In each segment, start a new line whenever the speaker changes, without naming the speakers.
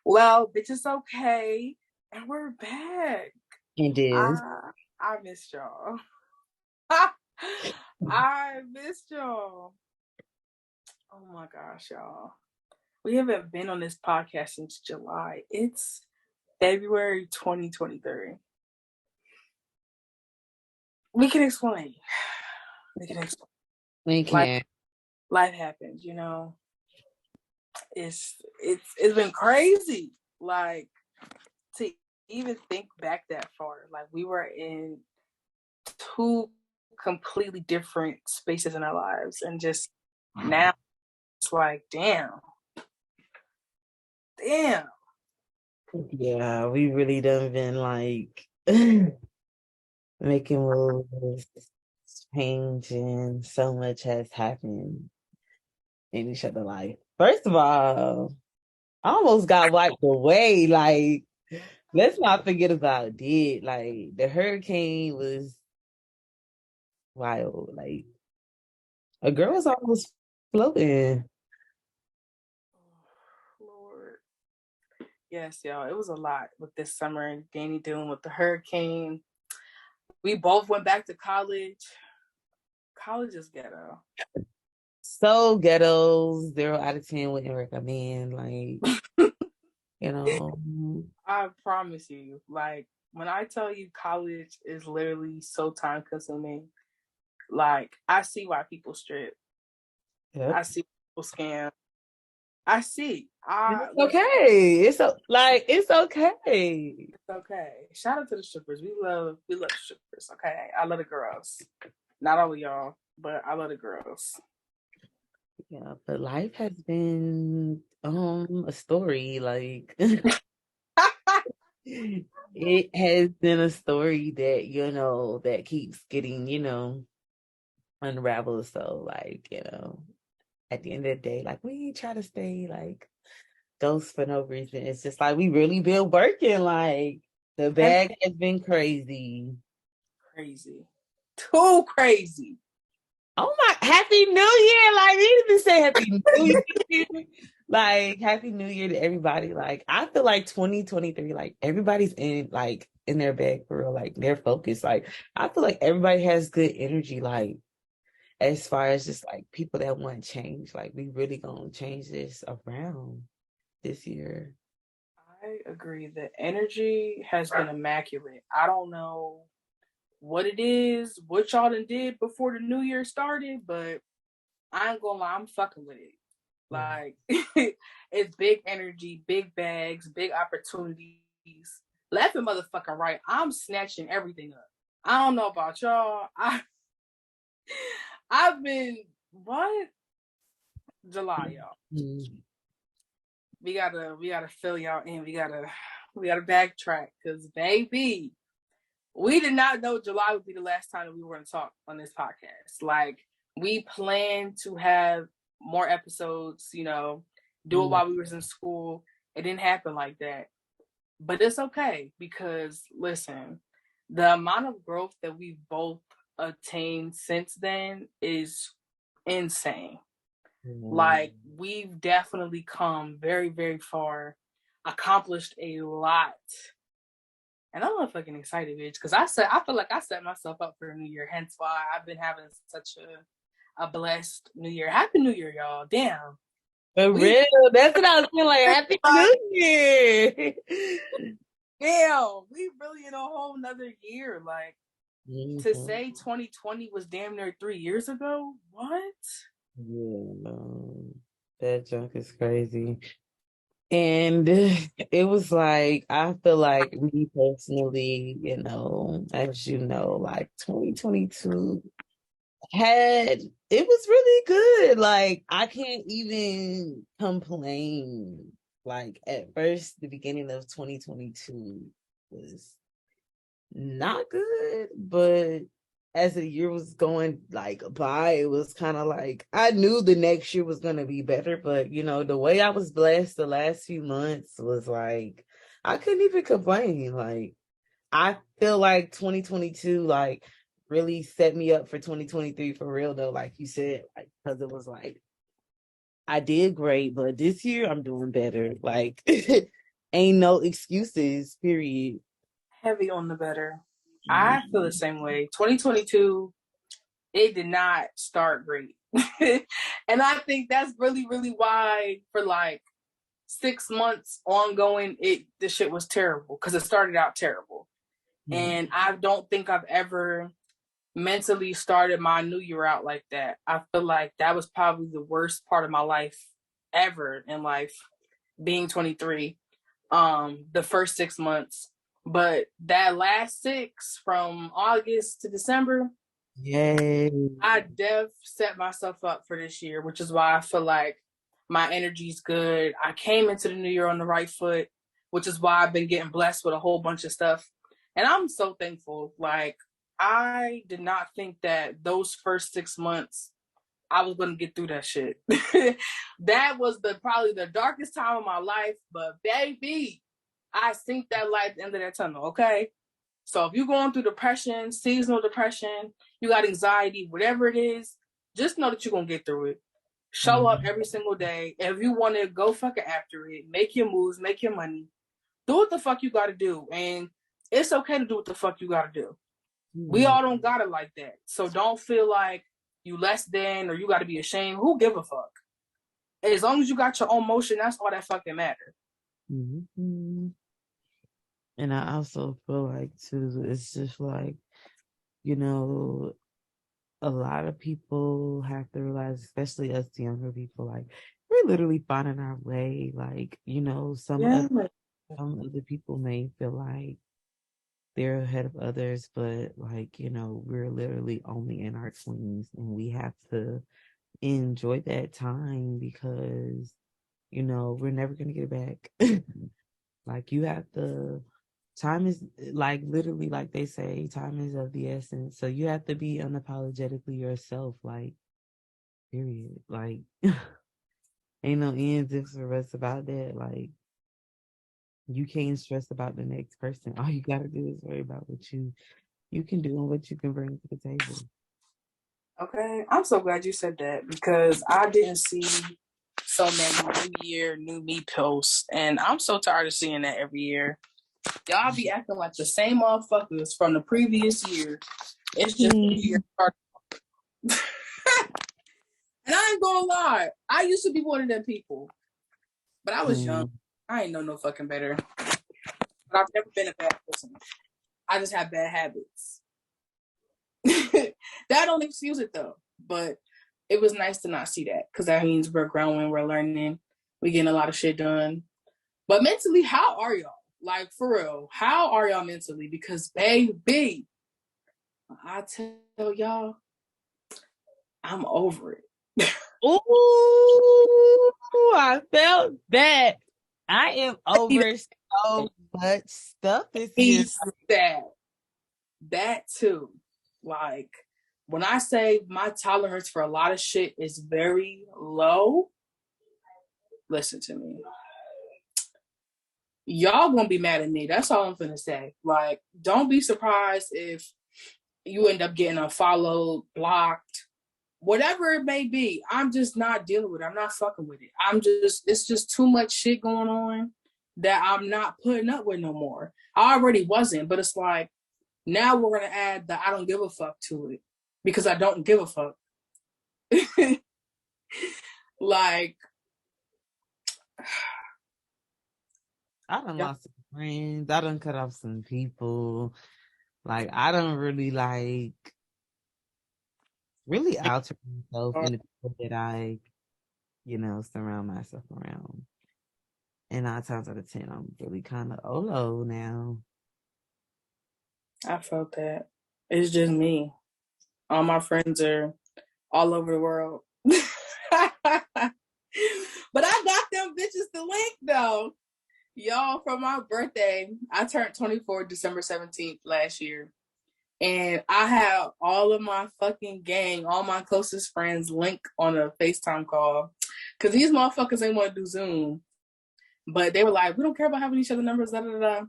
Well, bitch, it's okay. And we're back.
It is.
I missed y'all. I missed y'all. Oh my gosh, y'all. We haven't been on this podcast since July. It's February 2023. We can explain. We can explain.
We can.
Life happens, you know. It's been crazy. Like, to even think back that far. Like, we were in two completely different spaces in our lives, and just now it's like, damn.
Yeah, we really done been like making moves, changing. So much has happened in each other's life. First of all, I almost got wiped away. Like, let's not forget about it. Like, the hurricane was wild. Like, a girl was almost floating.
Lord. Yes, y'all. It was a lot with this summer. Danny dealing with the hurricane. We both went back to college. College is ghetto.
So ghetto, 0 out of 10 wouldn't recommend. Like, you know.
I promise you, like, when I tell you college is literally so time consuming, like, I see why people strip.
Yep.
I see people scam. I see.
It's okay. It's okay.
It's okay. Shout out to the strippers. We love the strippers. Okay. I love the girls. Not all of y'all, but I love the girls.
Yeah, but life has been a story. Like it has been a story that, that keeps getting, unraveled. So like, at the end of the day, like we try to stay like ghosts for no reason. It's just like we really been working. Like the bag has been crazy.
Crazy. Too crazy.
Oh my, Happy New Year. Like, we didn't even say Happy New Year. Like, Happy New Year to everybody. Like, I feel like 2023, like, everybody's in their bag for real. Like, they're focused. Like, I feel like everybody has good energy. Like, as far as just like people that want change, like, we really gonna change this around this year.
I agree. The energy has been immaculate. I don't know what it is, what y'all done did before the new year started, but I ain't gonna lie, I'm fucking with it. Like, it's big energy, big bags, big opportunities. Left and motherfucking right, I'm snatching everything up. I don't know about y'all. I've been what? July, y'all.
Mm-hmm.
We gotta fill y'all in. We gotta backtrack because baby, we did not know July would be the last time that we were going to talk on this podcast. Like, we planned to have more episodes, do it while we was in school. It didn't happen like that. But it's okay because, listen, the amount of growth that we've both attained since then is insane. Like, we've definitely come very, very far, accomplished a lot. And I'm fucking excited, bitch, because I feel like I set myself up for a new year. Hence why I've been having such a blessed new year. Happy New Year, y'all. Damn.
For real. That's what I was feeling like. Happy New Year.
Damn. We really in a whole nother year. Like, to say 2020 was damn near 3 years ago? What?
Yeah, that junk is crazy. And it was like, I feel like me personally, as you know, like 2022 it was really good. Like, I can't even complain. Like, at first, the beginning of 2022 was not good, but as the year was going like by, it was kind of like I knew the next year was gonna be better, but the way I was blessed the last few months was like I couldn't even complain. Like, I feel like 2022 like really set me up for 2023 for real though, like you said, like, because it was like I did great, but this year I'm doing better. Like Ain't no excuses, period.
Heavy on the better. I feel the
Mhm.
same way. 2022, it did not start great. And I think that's really, really why for like 6 months ongoing, the shit was terrible because it started out terrible.
Mhm.
And I don't think I've ever mentally started my new year out like that. I feel like that was probably the worst part of my life ever in life, being 23. The first 6 months. But that last six from August to December,
Yay.
I set myself up for this year, which is why I feel like my energy's good. I came into the new year on the right foot, which is why I've been getting blessed with a whole bunch of stuff. And I'm so thankful. Like, I did not think that those first 6 months I was gonna get through that shit. That was probably the darkest time of my life, but baby, I seen that light at the end of that tunnel, okay? So if you're going through depression, seasonal depression, you got anxiety, whatever it is, just know that you're gonna get through it. Show up
Mhm.
every single day. If you want to go fucking after it, make your moves, make your money, do what the fuck you gotta do. And it's okay to do what the fuck you gotta do. We
Mhm.
all don't got it like that. So don't feel like you less than or you gotta be ashamed. Who give a fuck? As long as you got your own motion, that's all that fucking matters.
Mhm. And I also feel like too, it's just like, you know, a lot of people have to realize, especially us younger people, like we're literally finding our way. Like,
Yeah.
some other people may feel like they're ahead of others, but like, we're literally only in our 20s and we have to enjoy that time because, we're never gonna get it back. Like you have to time is like literally like they say, time is of the essence. So you have to be unapologetically yourself, like period. Like ain't no ends ifs or buts about that. Like you can't stress about the next person. All you gotta do is worry about what you can do and what you can bring to the table.
Okay. I'm so glad you said that because I didn't see so many New Year, New Me posts. And I'm so tired of seeing that every year. Y'all be acting like the same motherfuckers from the previous year. It's just the year
Mhm.
started. And I ain't gonna lie, I used to be one of them people, but I was young.
Mm.
I ain't know no fucking better. But I've never been a bad person. I just have bad habits. That don't excuse it though. But it was nice to not see that because that means we're growing, we're learning, we getting a lot of shit done. But mentally, how are y'all? Like for real, how are y'all mentally? Because baby, I tell y'all, I'm over it.
Ooh, I felt that. I am over so much stuff this year.
He's sad. That too. Like when I say my tolerance for a lot of shit is very low, listen to me. Y'all gonna be mad at me. That's all I'm gonna say. Like, don't be surprised if you end up getting unfollowed, blocked, whatever it may be. I'm just not dealing with it. I'm not fucking with it. It's just too much shit going on that I'm not putting up with no more. I already wasn't, but it's like now we're gonna add the I don't give a fuck to it because I don't give a fuck. Like,
I done
yeah,
lost some friends. I done cut off some people. Like I don't really really alter myself in the people that I, surround myself around. And 9 times out of 10, I'm really kind of low now.
I felt that. It's just me. All my friends are all over the world. But I got them bitches to link though. Y'all, for my birthday, I turned 24 December 17th last year. And I have all of my fucking gang, all my closest friends link on a FaceTime call. Cause these motherfuckers ain't want to do Zoom. But they were like, we don't care about having each other numbers, da da da.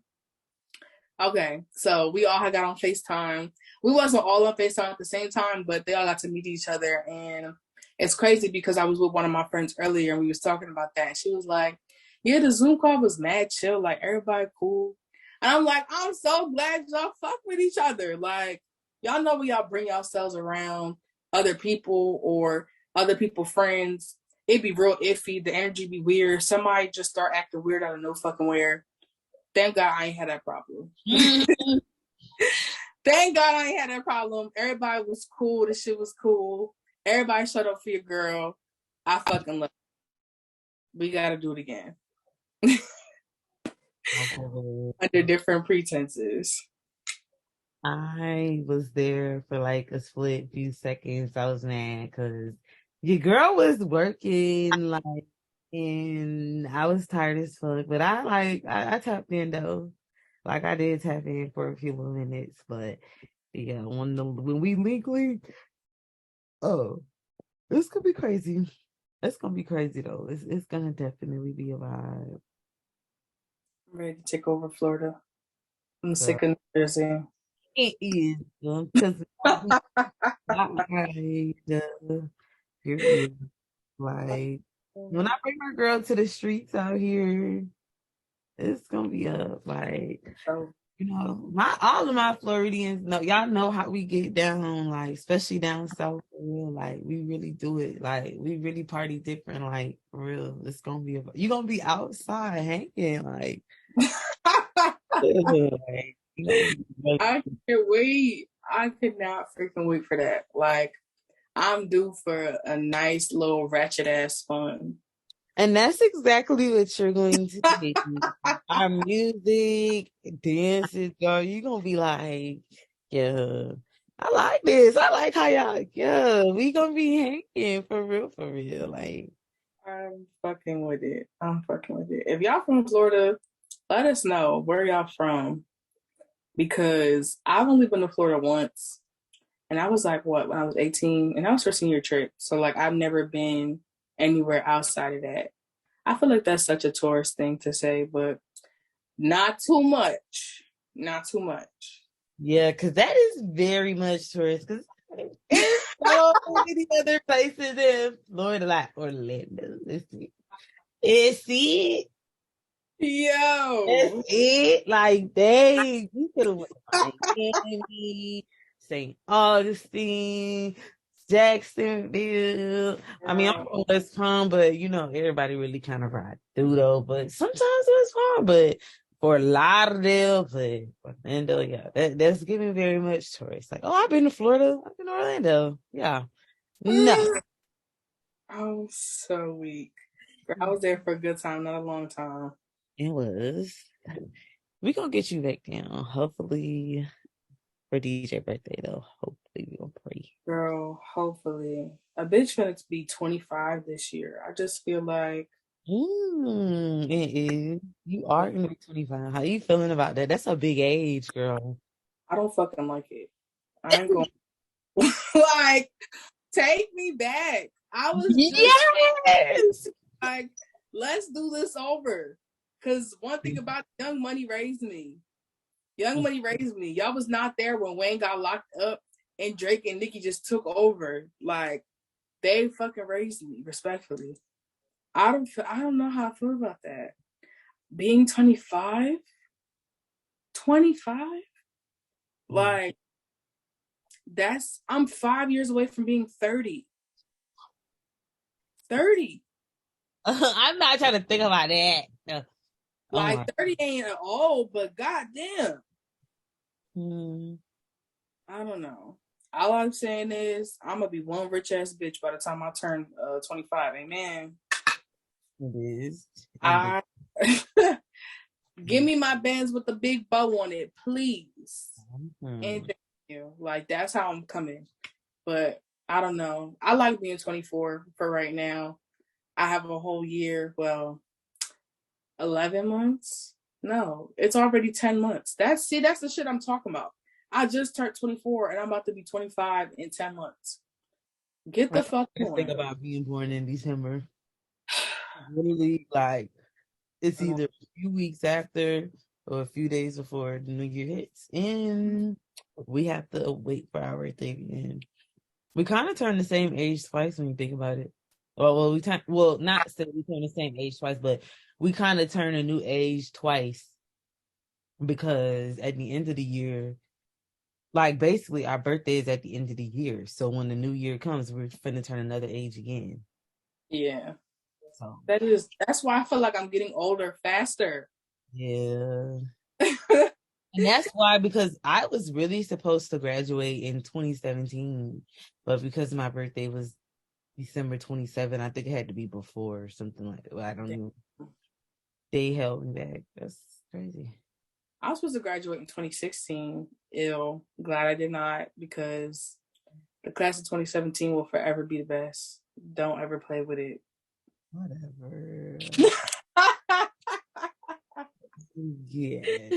Okay, so we all had got on FaceTime. We wasn't all on FaceTime at the same time, but they all got to meet each other. And it's crazy because I was with one of my friends earlier and we was talking about that. And she was like, Yeah, the Zoom call was mad chill. Like everybody cool. And I'm like, I'm so glad y'all fuck with each other. Like, y'all know when y'all bring yourselves around other people or other people friends, it'd be real iffy. The energy be weird. Somebody just start acting weird out of no fucking where. Thank God I ain't had that problem. Thank God I ain't had that problem. Everybody was cool. The shit was cool. Everybody shut up for your girl. I fucking love it. We gotta do it again. Under different pretenses.
I was there for like a split few seconds. I was mad because your girl was working like, and I was tired as fuck. But I tapped in though. Like I did tap in for a few more minutes, but yeah, when we legally, oh, this could be crazy. It's gonna be crazy though. It's gonna definitely be a vibe.
I'm ready to take over Florida. I'm
Girl.
sick of New Jersey.
It is because period. Like when I bring my girl to the streets out here, it's gonna be up. Like
So,
my all of my Floridians know y'all know how we get down, like especially down south for real. Like we really do it. Like we really party different. Like for real, it's gonna be you gonna be outside hanging. Like, like you gonna be
I can't wait. I could not freaking wait for that. Like, I'm due for a nice little ratchet ass fun.
And that's exactly what you're going to be. Our music, dances, girl, you're gonna be like, yeah, I like this. I like how y'all, yeah, we gonna be hanging for real, for real. Like,
I'm fucking with it. I'm fucking with it. If y'all from Florida, let us know where y'all from. Because I've only been to Florida once. And I was like, what, when I was 18? And that was her senior trip. So, like, I've never been anywhere outside of that. I feel like that's such a tourist thing to say, but not too much. Not too much.
yeah, because that is very much tourist. Because there's so many other places in Florida, like Orlando. It's it. That's
Yo.
it. Like, dang, you could have went to Miami, St. Augustine, Jacksonville. I mean, I'm from West Palm, but everybody really kind of ride through though. But sometimes it's fun. But for Lauderdale, but Orlando, yeah, that's giving very much tourist. Like, oh, I've been to Florida, I've been to Orlando. Yeah. No.
I was so weak. I was there for a good time, not a long time.
It was. We gonna get you back down. Hopefully for DJ birthday though. Hopefully we gonna pray.
Girl, hopefully. A bitch gonna be 25 this year. I just feel like
It is. You are gonna be 25. How you feeling about that? That's a big age, girl.
I don't fucking like it. I ain't going like take me back. I was just
Yes.
like, let's do this over. Cause one thing about Young Money raised me. Young Money raised me. Y'all was not there when Wayne got locked up and Drake and Nicki just took over. Like they fucking raised me, respectfully. I don't know how I feel about that. Being 25? 25? Like I'm 5 years away from being 30. 30.
I'm not trying to think about that. No.
Like 30 ain't at all, but goddamn.
Hmm.
I don't know. All I'm saying is I'm gonna be one rich ass bitch by the time I turn 25. Amen.
It is.
I give me my bands with the big bow on it, please. And thank you. Like that's how I'm coming. But I don't know. I like being 24 for right now. I have a whole year. Well, 11 months? No, it's already 10 months. That's the shit I'm talking about. I just turned 24 and I'm about to be 25 in 10 months. Get the fuck on.
Think about being born in December. Literally, like it's either a few weeks after or a few days before the new year hits. And we have to wait for our birthday again. We kind of turn the same age twice when you think about it. Well, not say we turn the same age twice, but we kind of turn a new age twice because at the end of the year, like basically our birthday is at the end of the year. So when the new year comes, we're finna turn another age again.
Yeah.
So
That's why I feel like I'm getting older faster.
yeah. And that's why, because I was really supposed to graduate in 2017, but because my birthday was December 27, I think it had to be before or something like that. Well, I don't know. They held me back. That's crazy.
I was supposed to graduate in 2016. Glad I did not, because the class of 2017 will forever be the best. Don't ever play with it.
Whatever. Yeah.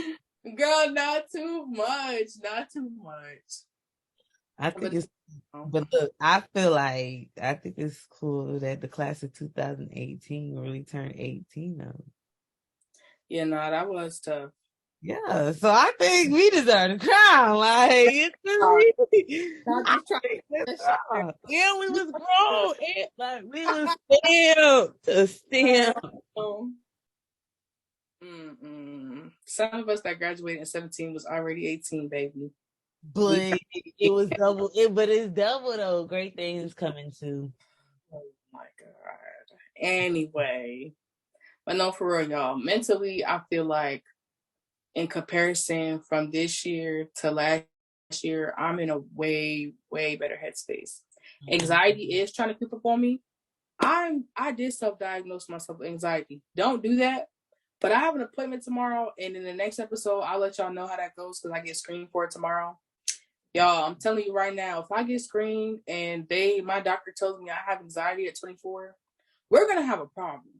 Girl, not too much. Not too much.
I think
But
it's, but look, I feel like, I think it's cool that the class of 2018 really turned 18 now.
yeah, nah, that was tough.
Yeah, so I think we deserve the crown. Like, it's really,
Not
I
just trying
think
to
that's
get that shit
all. Yeah, we was grown. And, like, we was still to
there.
still.
Some of us that graduated in 17 was already 18, baby. We
But it was double. But it's double though. Great things coming too.
oh my god. Anyway, but no, for real, y'all. Mentally, I feel like in comparison from this year to last year, I'm in a way, way better headspace. Anxiety is trying to creep up on me. I did self-diagnose myself with anxiety. Don't do that. But I have an appointment tomorrow, and in the next episode, I'll let y'all know how that goes because I get screened for it tomorrow. Y'all, I'm telling you right now, if I get screened and my doctor tells me I have anxiety at 24, we're gonna have a problem.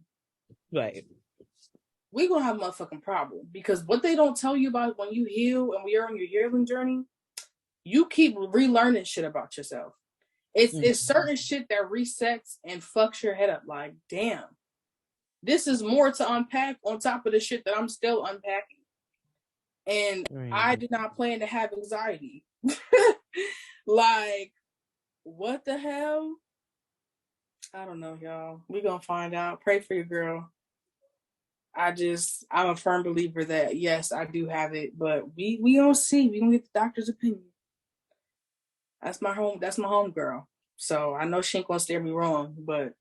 Right.
We're gonna have a motherfucking problem, because what they don't tell you about when you heal and when you're on your healing journey, you keep relearning shit about yourself. It's certain shit that resets and fucks your head up. Like, damn, this is more to unpack on top of the shit that I'm still unpacking. And I did not plan to have anxiety. Like, what the hell? I don't know, y'all. We gonna find out. Pray for your girl. I'm a firm believer that yes, I do have it, but we gonna see. We gonna get the doctor's opinion. That's my home. That's my home girl. So I know she ain't gonna steer me wrong, but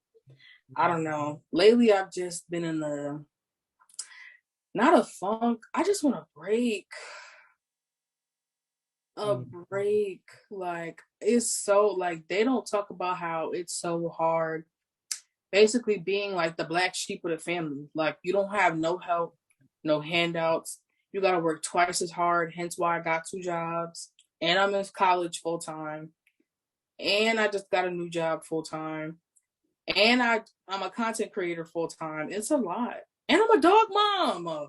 I don't know. Lately, I've just been in the not a funk. I just want a break. A break. Like, it's so, like, they don't talk about how it's so hard basically being like the black sheep of the family. Like, you don't have no help, no handouts. You got to work twice as hard. Hence why I got 2 jobs, and I'm in college full time, and I just got a new job full time, and I'm a content creator full time. It's a lot, and I'm a dog mom.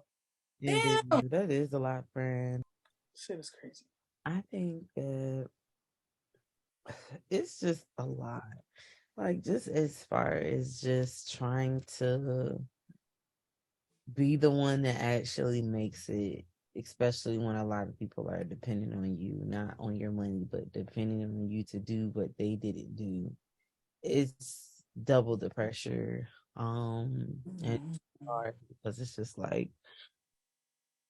Indeed,
Damn,
that is a lot, friend.
shit is crazy.
I think that it's just a lot. Like, just as far as just trying to be the one that actually makes it, especially when a lot of people are depending on you, not on your money, but depending on you to do what they didn't do. It's double the pressure. And hard because it's just like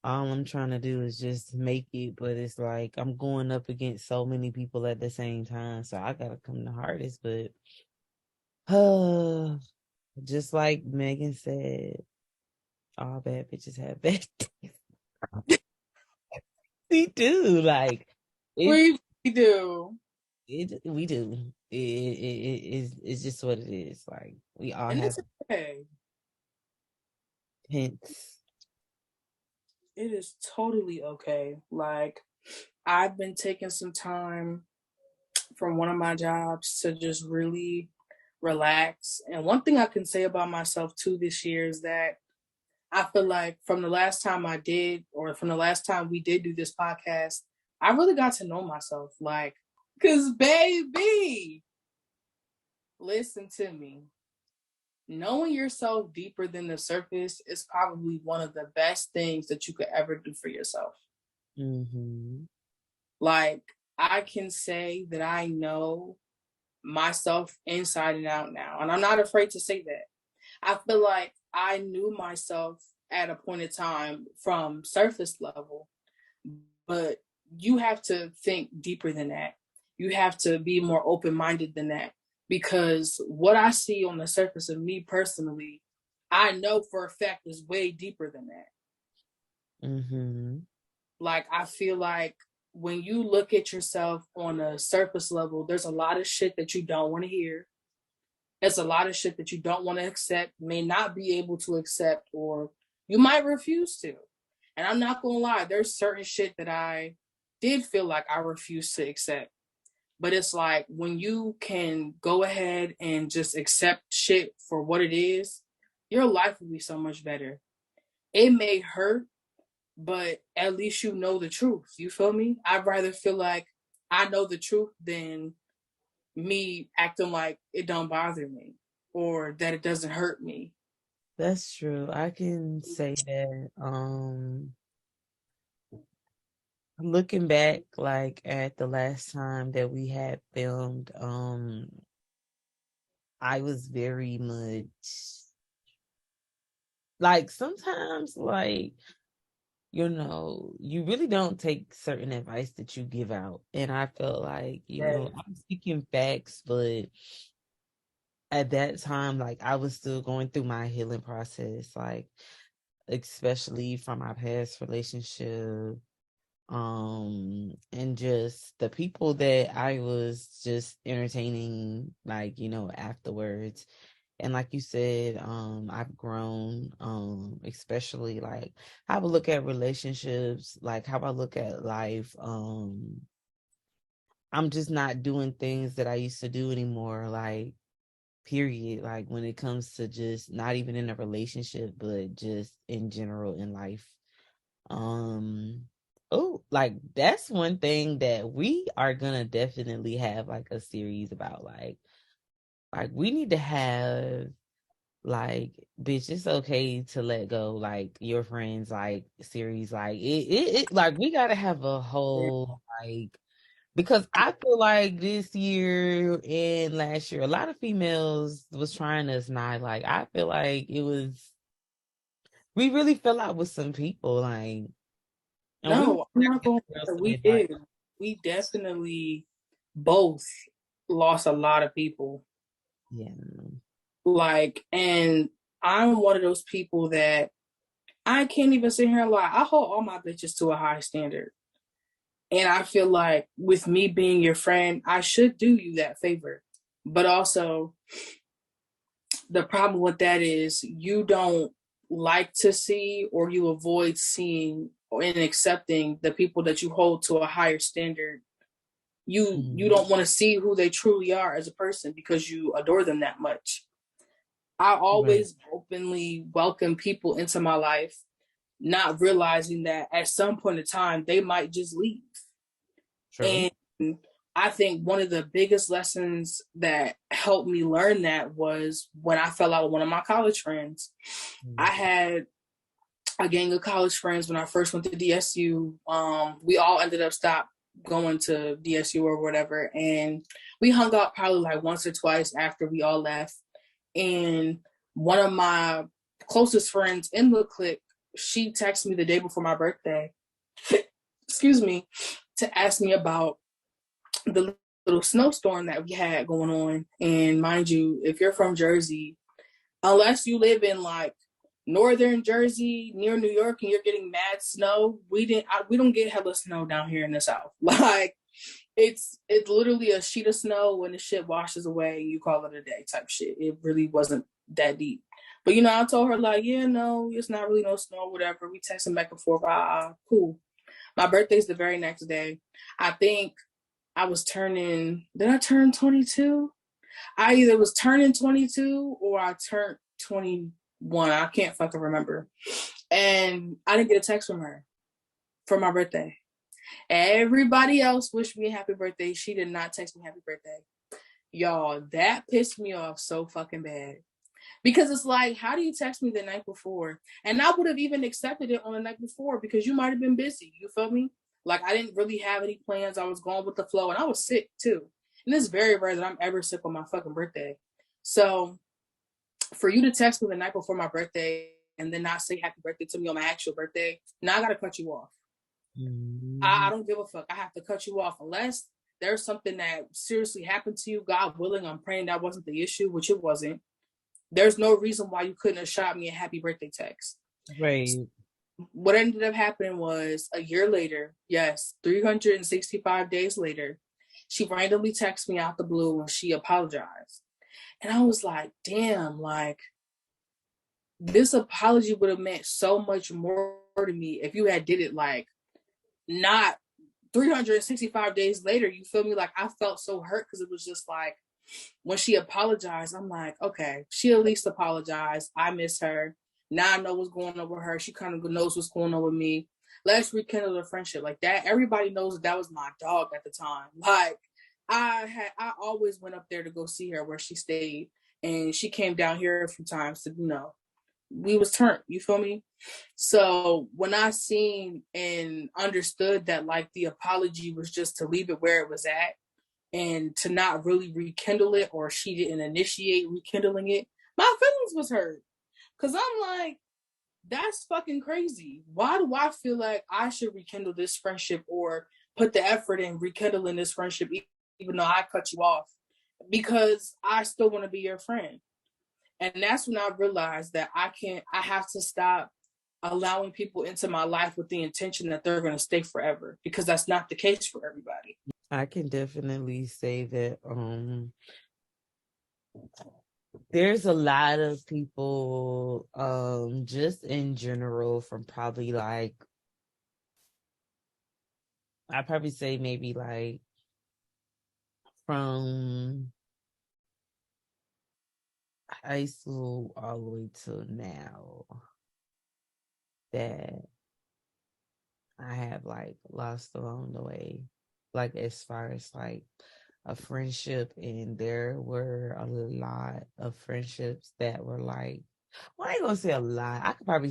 all I'm trying to do is just make it, but it's like I'm going up against so many people at the same time, so I gotta come the hardest. But just like Megan said, all bad bitches have bad days. We do, like it.
We do,
We do. It's just what it is. Like we all
and
have
it's okay.
hints.
It is totally okay. Like, I've been taking some time from one of my jobs to just really relax. And one thing I can say about myself too this year is that I feel like from the last time from the last time we did do this podcast, I really got to know myself. Like, cause baby, listen to me. Knowing yourself deeper than the surface is probably one of the best things that you could ever do for yourself.
Mm-hmm.
Like, I can say that I know myself inside and out now, and I'm not afraid to say that. I feel like I knew myself at a point in time from surface level, but you have to think deeper than that. You have to be more open minded than that, because what I see on the surface of me personally, I know for a fact is way deeper than that.
Mm-hmm.
Like, I feel like when you look at yourself on a surface level, there's a lot of shit that you don't want to hear. There's a lot of shit that you don't want to accept, may not be able to accept, or you might refuse to. And I'm not gonna lie, there's certain shit that I did feel like I refused to accept. But it's like when you can go ahead and just accept shit for what it is, your life will be so much better. It may hurt, but at least you know the truth. You feel me? I'd rather feel like I know the truth than me acting like it don't bother me or that it doesn't hurt me.
That's true. I can say that. Looking back, like at the last time that we had filmed, I was very much like sometimes like you really don't take certain advice that you give out. And I felt like,
Yes.
I'm speaking facts, but at that time, like I was still going through my healing process, like especially from my past relationship, and just the people that I was just entertaining, like, afterwards. And like you said, I've grown, especially like how I look at relationships, like how I look at life. I'm just not doing things that I used to do anymore, like period. Like when it comes to just not even in a relationship, but just in general in life. Um, oh, like that's one thing that we are gonna definitely have like a series about. Like we need to have like, bitch, it's okay to let go, like your friends, like series, like it like we gotta have a whole like, because I feel like this year and last year a lot of females was trying us not, like I feel like it was, we really fell out with some people, like, and we were
No, I'm not going
girls
to.
some
We
advice.
did. We definitely both lost a lot of people.
Yeah.
Like, and I'm one of those people that I can't even sit here and lie. I hold all my bitches to a high standard. And I feel like with me being your friend, I should do you that favor. But also, the problem with that is you don't like to see, or you avoid seeing and accepting the people that you hold to a higher standard. You
Mm,
don't want to see who they truly are as a person because you adore them that much. I
right.
always openly welcome people into my life, not realizing that at some point in time they might just leave.
True.
And I think one of the biggest lessons that helped me learn that was when I fell out with one of my college friends. I
Mm,
had a gang of college friends when I first went to DSU. We all ended up stop going to DSU or whatever, and we hung out probably like once or twice after we all left. And one of my closest friends in the clique, she texted me the day before my birthday, excuse me, to ask me about the little snowstorm that we had going on. And mind you, if you're from Jersey, unless you live in like northern Jersey near New York and you're getting mad snow, we don't get hella snow down here in the South. Like it's literally a sheet of snow when the shit washes away, you call it a day type shit. It really wasn't that deep. But I told her like, yeah, no, it's not really no snow, whatever. We texting back and forth, cool. My birthday's the very next day. I think did I turn 22? I either was turning 22 or I turned 21. I can't fucking remember. And I didn't get a text from her for my birthday. Everybody else wished me a happy birthday. She did not text me happy birthday. Y'all, that pissed me off so fucking bad. Because it's like, how do you text me the night before? And I would have even accepted it on the night before because you might have been busy. You feel me? Like, I didn't really have any plans. I was going with the flow and I was sick too. And it's very rare that I'm ever sick on my fucking birthday. So For you to text me the night before my birthday and then not say happy birthday to me on my actual birthday, now I gotta cut you off. I
Mhm.
don't give a fuck. I have to cut you off unless there's something that seriously happened to you. God willing, I'm praying that wasn't the issue, which it wasn't. There's no reason why you couldn't have shot me a happy birthday text.
Right.
What ended up happening was a year later, yes, 365 days later, she randomly texted me out the blue and she apologized. And I was like, damn, like this apology would have meant so much more to me if you had did it like not 365 days later. You feel me? Like I felt so hurt because it was just like when she apologized, I'm like, okay, she at least apologized. I miss her. Now I know what's going on with her. She kind of knows what's going on with me. Let's rekindle the friendship like that. Everybody knows that was my dog at the time. Like I always went up there to go see her where she stayed, and she came down here a few times to, we was turned. You feel me? So when I seen and understood that like the apology was just to leave it where it was at and to not really rekindle it, or she didn't initiate rekindling it, my feelings was hurt. Cause I'm like, that's fucking crazy. Why do I feel like I should rekindle this friendship or put the effort in rekindling this friendship even though I cut you off? Because I still want to be your friend. And that's when I realized that I have to stop allowing people into my life with the intention that they're going to stay forever, because that's not the case for everybody.
I can definitely say that there's a lot of people just in general from probably like I probably say maybe like from high school all the way to now that I have like lost along the way. Like as far as like a friendship, and there were a lot of friendships that were like, well, I ain't gonna say a lot. I could probably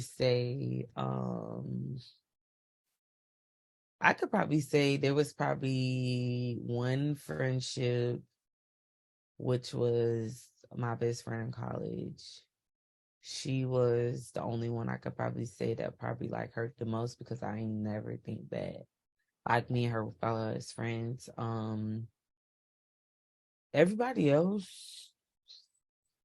say there was probably one friendship which was my best friend in college. She was the only one I could probably say that probably like hurt the most because I ain't never think that like me and her fell as friends. Everybody else,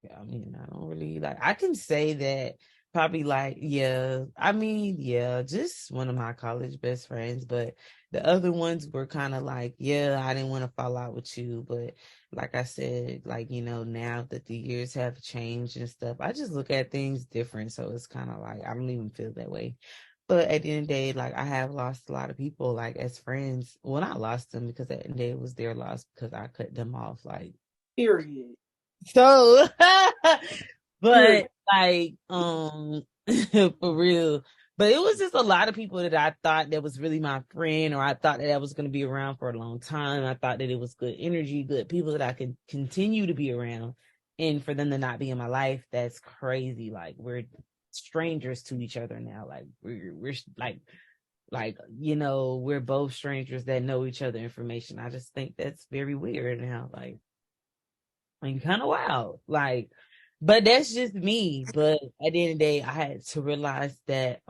yeah, I mean, I don't really like, I can say that probably like, yeah, I mean, yeah, just one of my college best friends, but the other ones were kind of like, yeah, I didn't want to fall out with you. But like I said, like, now that the years have changed and stuff, I just look at things different. So it's kind of like, I don't even feel that way. But at the end of the day, like I have lost a lot of people, like as friends. Well, not lost them because at the end of the day it was their loss because I cut them off. Like,
Period.
so,
Period.
but like, for real. But it was just a lot of people that I thought that was really my friend, or I thought that I was going to be around for a long time. I thought that it was good energy, good people that I could continue to be around. And for them to not be in my life, that's crazy. Like we're strangers to each other now. Like we're like we're both strangers that know each other information. I just think that's very weird now. Like kind of wild. Like, but that's just me. But at the end of the day, I had to realize that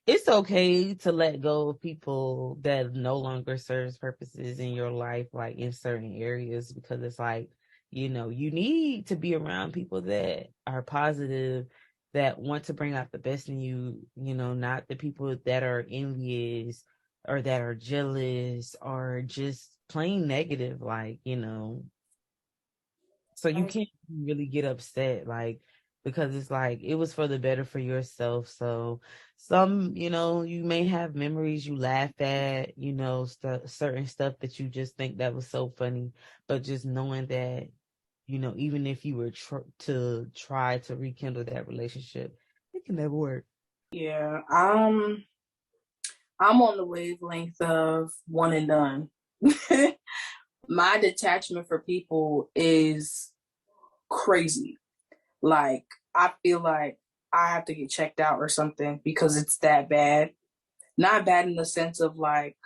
it's okay to let go of people that no longer serves purposes in your life, like in certain areas, because it's like, you need to be around people that are positive, that want to bring out the best in you, not the people that are envious or that are jealous or just plain negative, so you can't really get upset, like, because it's like it was for the better for yourself. So you may have memories you laugh at, certain stuff that you just think that was so funny, but just knowing that, even if you were to try to rekindle that relationship, it can never work.
Yeah. I'm on the wavelength of one and done. My detachment for people is crazy. Like I feel like I have to get checked out or something because it's that bad. Not bad in the sense of like,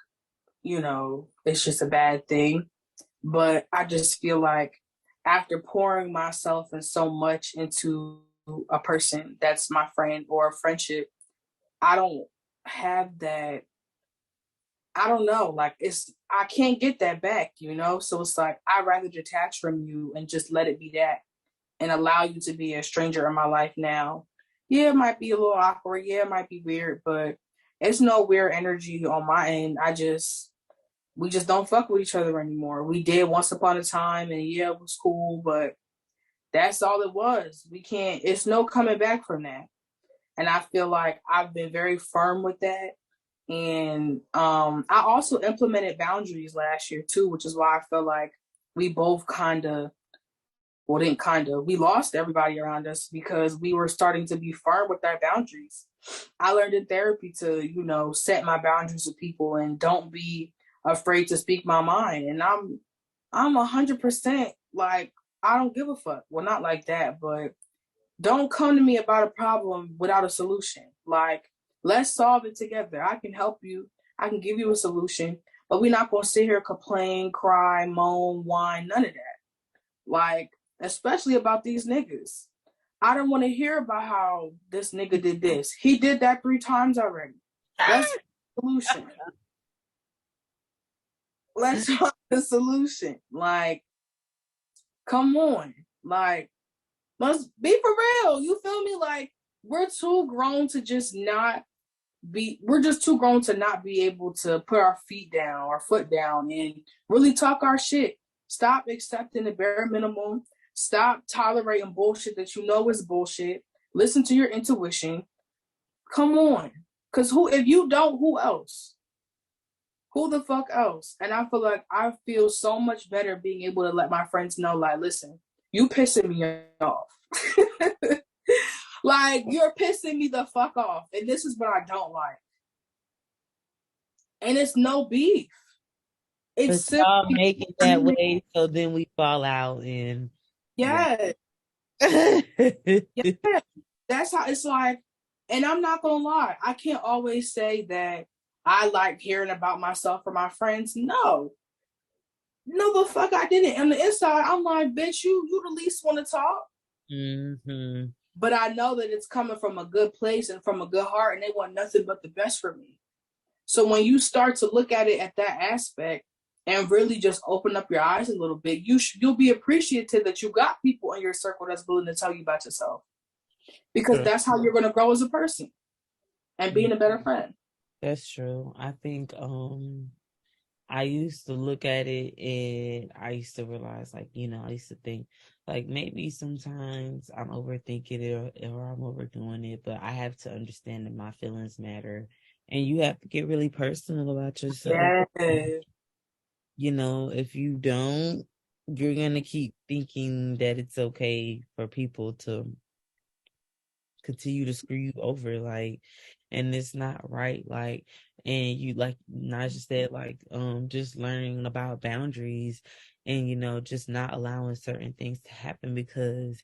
it's just a bad thing, but I just feel like after pouring myself and so much into a person that's my friend or a friendship, I don't have that. I don't know. Like I can't get that back, you know? So it's like, I'd rather detach from you and just let it be that and allow you to be a stranger in my life now. Yeah, it might be a little awkward. Yeah, it might be weird, but it's no weird energy on my end. We just don't fuck with each other anymore. We did once upon a time and yeah, it was cool, but that's all it was. It's no coming back from that. And I feel like I've been very firm with that. And I also implemented boundaries last year too, which is why I feel like we both we lost everybody around us because we were starting to be firm with our boundaries. I learned in therapy to, set my boundaries with people and don't be afraid to speak my mind. And I'm 100% like, I don't give a fuck. Well, not like that, but don't come to me about a problem without a solution. Like, let's solve it together. I can help you. I can give you a solution, but we're not going to sit here, complain, cry, moan, whine, none of that. Like, especially about these niggas. I don't want to hear about how this nigga did this. He did that 3 times already. Let's find a solution. Let's find a solution. Like, come on. Like, let's be for real. You feel me? Like, we're too grown to just not we're just too grown to not be able to put our feet down, our foot down, and really talk our shit. Stop accepting the bare minimum. Stop tolerating bullshit that you know is bullshit. Listen to your intuition. Come on. Because if you don't, who else? Who the fuck else? And I feel like I feel so much better being able to let my friends know, like, listen, you pissing me off. Like, you're pissing me the fuck off. And this is what I don't like. And it's no beef. It's
But y'all
simply,
make it that way, so then we fall out and
yeah. Yeah. That's how it's like. And I'm not gonna lie, I can't always say that I like hearing about myself from my friends. No. No, the fuck I didn't. On the inside, I'm like, bitch, you the least want to talk.
Mm-hmm.
But I know that it's coming from a good place and from a good heart, and they want nothing but the best for me. So when you start to look at it at that aspect and really just open up your eyes a little bit, you'll be appreciative that you got people in your circle that's willing to tell you about yourself, because that's how you're going to grow as a person and being a better friend.
That's true. I think I used to look at it and I used to realize, like, I used to think, like, maybe sometimes I'm overthinking it or I'm overdoing it, but I have to understand that my feelings matter. And you have to get really personal about yourself.
Yeah.
If you don't, you're going to keep thinking that it's okay for people to continue to screw you over, like, and it's not right, like, and you, like Naja said, like, just learning about boundaries and just not allowing certain things to happen, because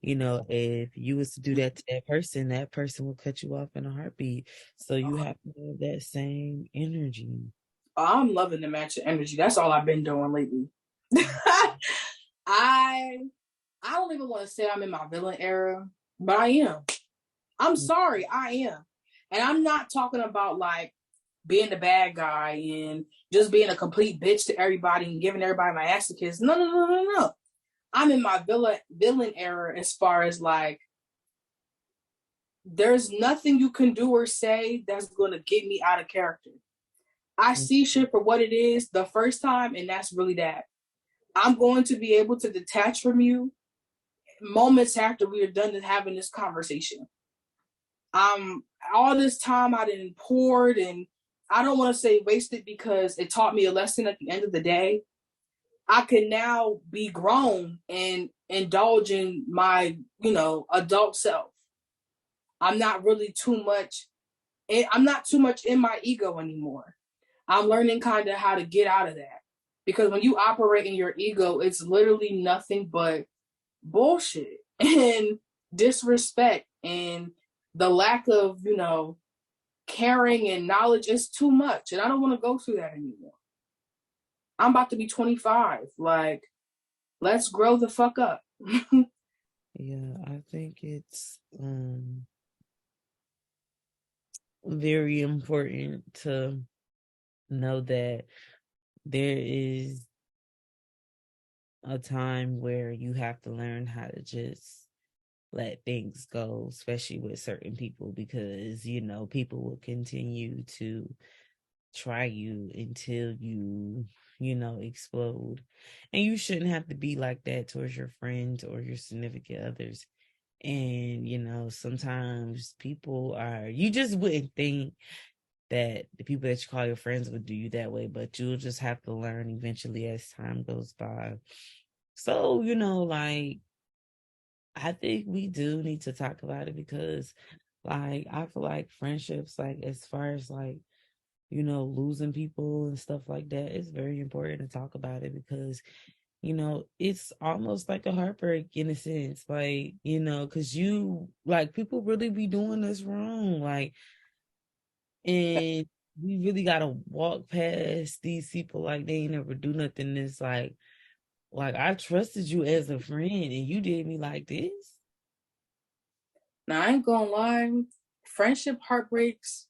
if you was to do that person will cut you off in a heartbeat, so you have to have that same energy.
I'm loving the match of energy. That's all I've been doing lately. I I don't even want to say I'm in my villain era, but I am. I'm sorry, I am. And I'm not talking about like being the bad guy and just being a complete bitch to everybody and giving everybody my ass to kiss. No, no, no, no, no. I'm in my villain era as far as like, there's nothing you can do or say that's going to get me out of character. I see shit for what it is the first time, and that's really that. I'm going to be able to detach from you moments after we are done having this conversation. All this time I didn't poured, and I don't want to say wasted because it taught me a lesson at the end of the day. I can now be grown and indulge in my, adult self. I'm not really too much. I'm not too much in my ego anymore. I'm learning kind of how to get out of that, because when you operate in your ego, it's literally nothing but bullshit and disrespect, and the lack of, caring and knowledge is too much. And I don't want to go through that anymore. I'm about to be 25. Like, let's grow the fuck up.
Yeah, I think it's very important to know that there is a time where you have to learn how to just let things go, especially with certain people, because people will continue to try you until you explode. And you shouldn't have to be like that towards your friends or your significant others. And sometimes people are, you just wouldn't think that the people that you call your friends would do you that way, but you'll just have to learn eventually as time goes by. So, like, I think we do need to talk about it because, like, I feel like friendships, like, as far as, like, losing people and stuff like that, it's very important to talk about it because, it's almost like a heartbreak in a sense, like, because like, people really be doing us wrong, like, and we really gotta walk past these people like they ain't never do nothing. It's like I trusted you as a friend and you did me like this.
Now I ain't gonna lie, friendship heartbreaks,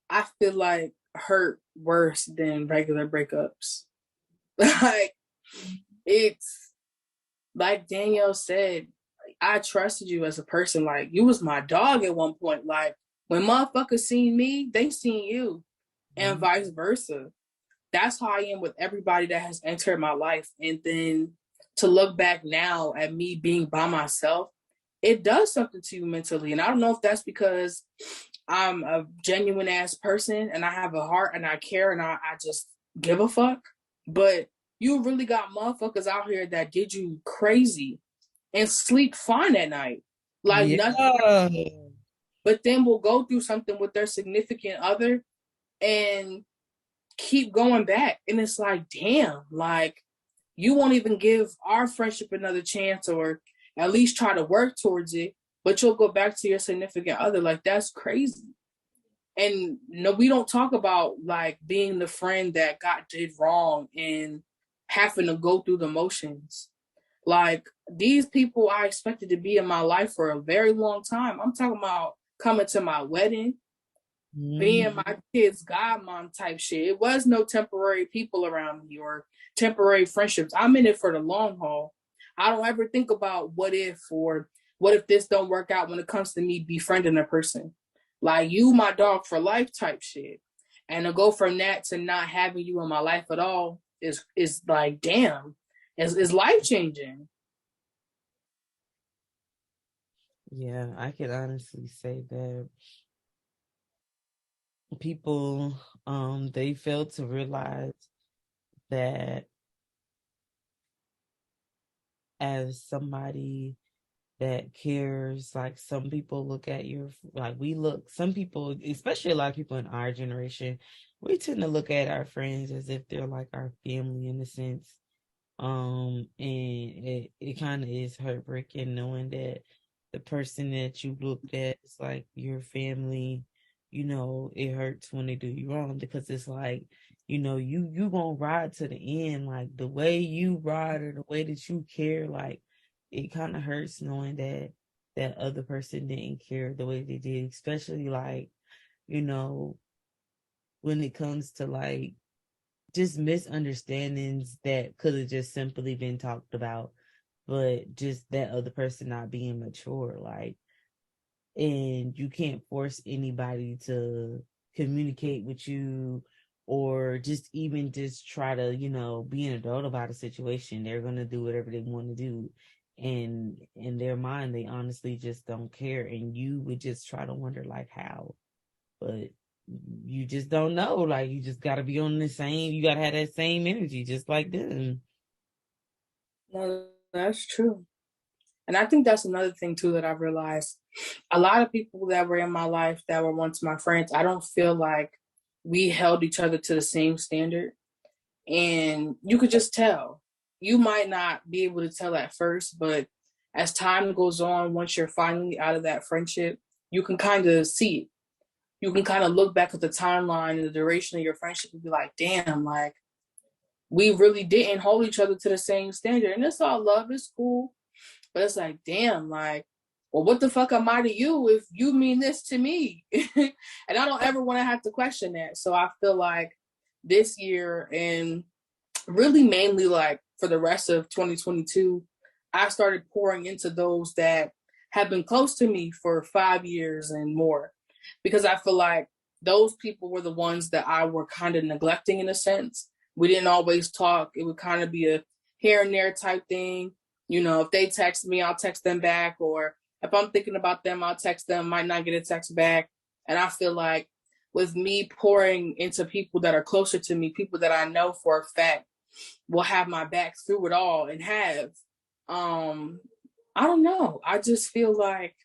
I feel like hurt worse than regular breakups. Like it's like Danielle said, I trusted you as a person. Like you was my dog at one point. Like when motherfuckers seen me, they seen you, and
Mhm.
vice versa. That's how I am with everybody that has entered my life. And then to look back now at me being by myself, it does something to you mentally. And I don't know if that's because I'm a genuine ass person and I have a heart and I care and I just give a fuck. But you really got motherfuckers out here that did you crazy and sleep fine at night. Like nothing,
Yeah.
but then will go through something with their significant other and keep going back. And it's like, damn, like you won't even give our friendship another chance or at least try to work towards it, but you'll go back to your significant other. Like that's crazy. And no, we don't talk about like being the friend that got did wrong and having to go through the motions. Like these people I expected to be in my life for a very long time. I'm talking about coming to my wedding, being
Mhm.
my kid's godmom type shit. It was no temporary people around me or temporary friendships. I'm in it for the long haul. I don't ever think about what if or what if this don't work out when it comes to me befriending a person. Like you, my dog for life type shit. And to go from that to not having you in my life at all is like damn, is life changing.
Yeah, I can honestly say that people they fail to realize that as somebody that cares, like some people look at your, like we look, some people, especially a lot of people in our generation, we tend to look at our friends as if they're like our family in a sense. And it kind of is heartbreaking knowing that the person that you looked at is like your family. It hurts when they do you wrong because it's like, you gonna ride to the end, like the way you ride or the way that you care, like it kind of hurts knowing that that other person didn't care the way they did, especially like, you know, when it comes to like just misunderstandings that could have just simply been talked about, but just that other person not being mature, like, and you can't force anybody to communicate with you or just even just try to, be an adult about a situation. They're gonna do whatever they want to do. And in their mind, they honestly just don't care. And you would just try to wonder like how, but you just don't know. Like you just gotta be on the same, you gotta have that same energy just like them.
No, that's true. And I think that's another thing too that I've realized. A lot of people that were in my life that were once my friends, I don't feel like we held each other to the same standard. And you could just tell. You might not be able to tell at first, but as time goes on, once you're finally out of that friendship, you can kind of see it. You can kind of look back at the timeline and the duration of your friendship and be like, damn, like we really didn't hold each other to the same standard. And it's all love, it's cool. But it's like, damn, like, well, what the fuck am I to you if you mean this to me? And I don't ever want to have to question that. So I feel like this year, and really mainly like for the rest of 2022, I started pouring into those that have been close to me for 5 years and more, because I feel like those people were the ones that I were kind of neglecting in a sense. We didn't always talk. It would kind of be a here and there type thing. You know, if they text me, I'll text them back. Or if I'm thinking about them, I'll text them, might not get a text back. And I feel like with me pouring into people that are closer to me, people that I know for a fact will have my back through it all and have, um, I don't know. I just feel like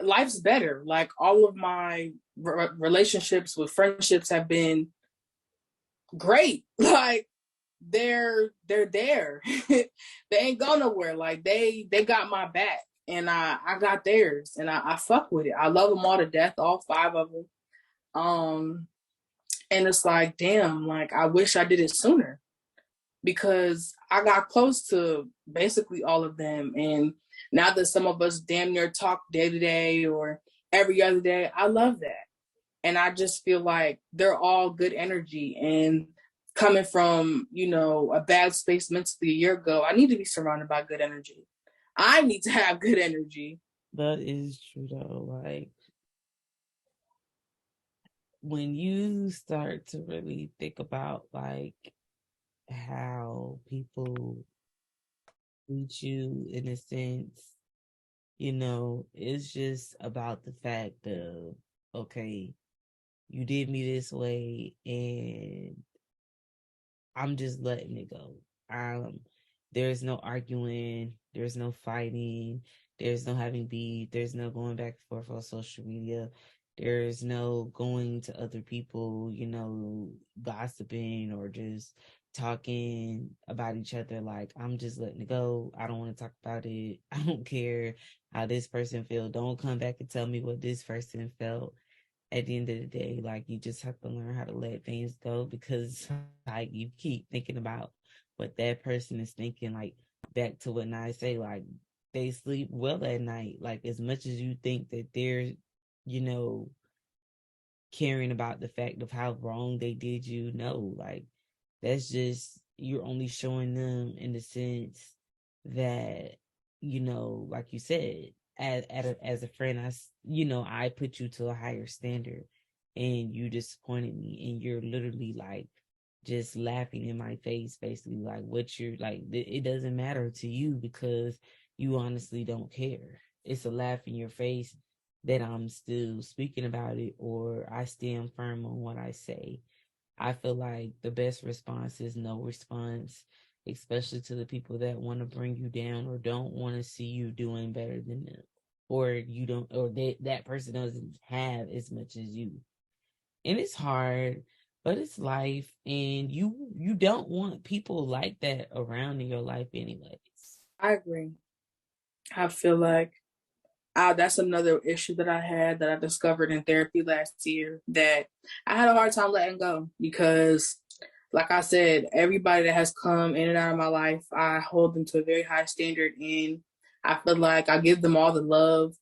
life's better. Like all of my relationships with friendships have been great. Like they're there. They ain't go nowhere. Like they got my back and I got theirs, and I fuck with it. I love them all to death, all five of them. Um, and it's like, damn, like I wish I did it sooner, because I got close to basically all of them. And now that some of us damn near talk day to day or every other day, I love that. And I just feel like they're all good energy. And coming from, you know, a bad space mentally a year ago, I need to be surrounded by good energy. I need to have good energy.
That is true though. Like when you start to really think about like how people treat you in a sense, it's just about the fact of, okay, you did me this way and I'm just letting it go. There's no arguing, there's no fighting, there's no having beef, there's no going back and forth on social media, there's no going to other people, gossiping or just talking about each other. Like, I'm just letting it go. I don't want to talk about it. I don't care how this person feels. Don't come back and tell me what this person felt. At the end of the day, like, you just have to learn how to let things go, because like you keep thinking about what that person is thinking. Like, back to what I say, like, they sleep well at night. Like, as much as you think that they're, you know, caring about the fact of how wrong they did you, no, like, that's just, you're only showing them in the sense that, like you said, as a friend, I put you to a higher standard and you disappointed me, and you're literally like just laughing in my face, basically, like what you're like, it doesn't matter to you because you honestly don't care. It's a laugh in your face that I'm still speaking about it, or I stand firm on what I say. I feel like the best response is no response, especially to the people that want to bring you down or don't want to see you doing better than them, or you don't, or that person doesn't have as much as you. And it's hard, but it's life, and you don't want people like that around in your life anyways.
I agree. I feel like that's another issue that I had that I discovered in therapy last year, that I had a hard time letting go, because, like I said, everybody that has come in and out of my life, I hold them to a very high standard, and I feel like I give them all the love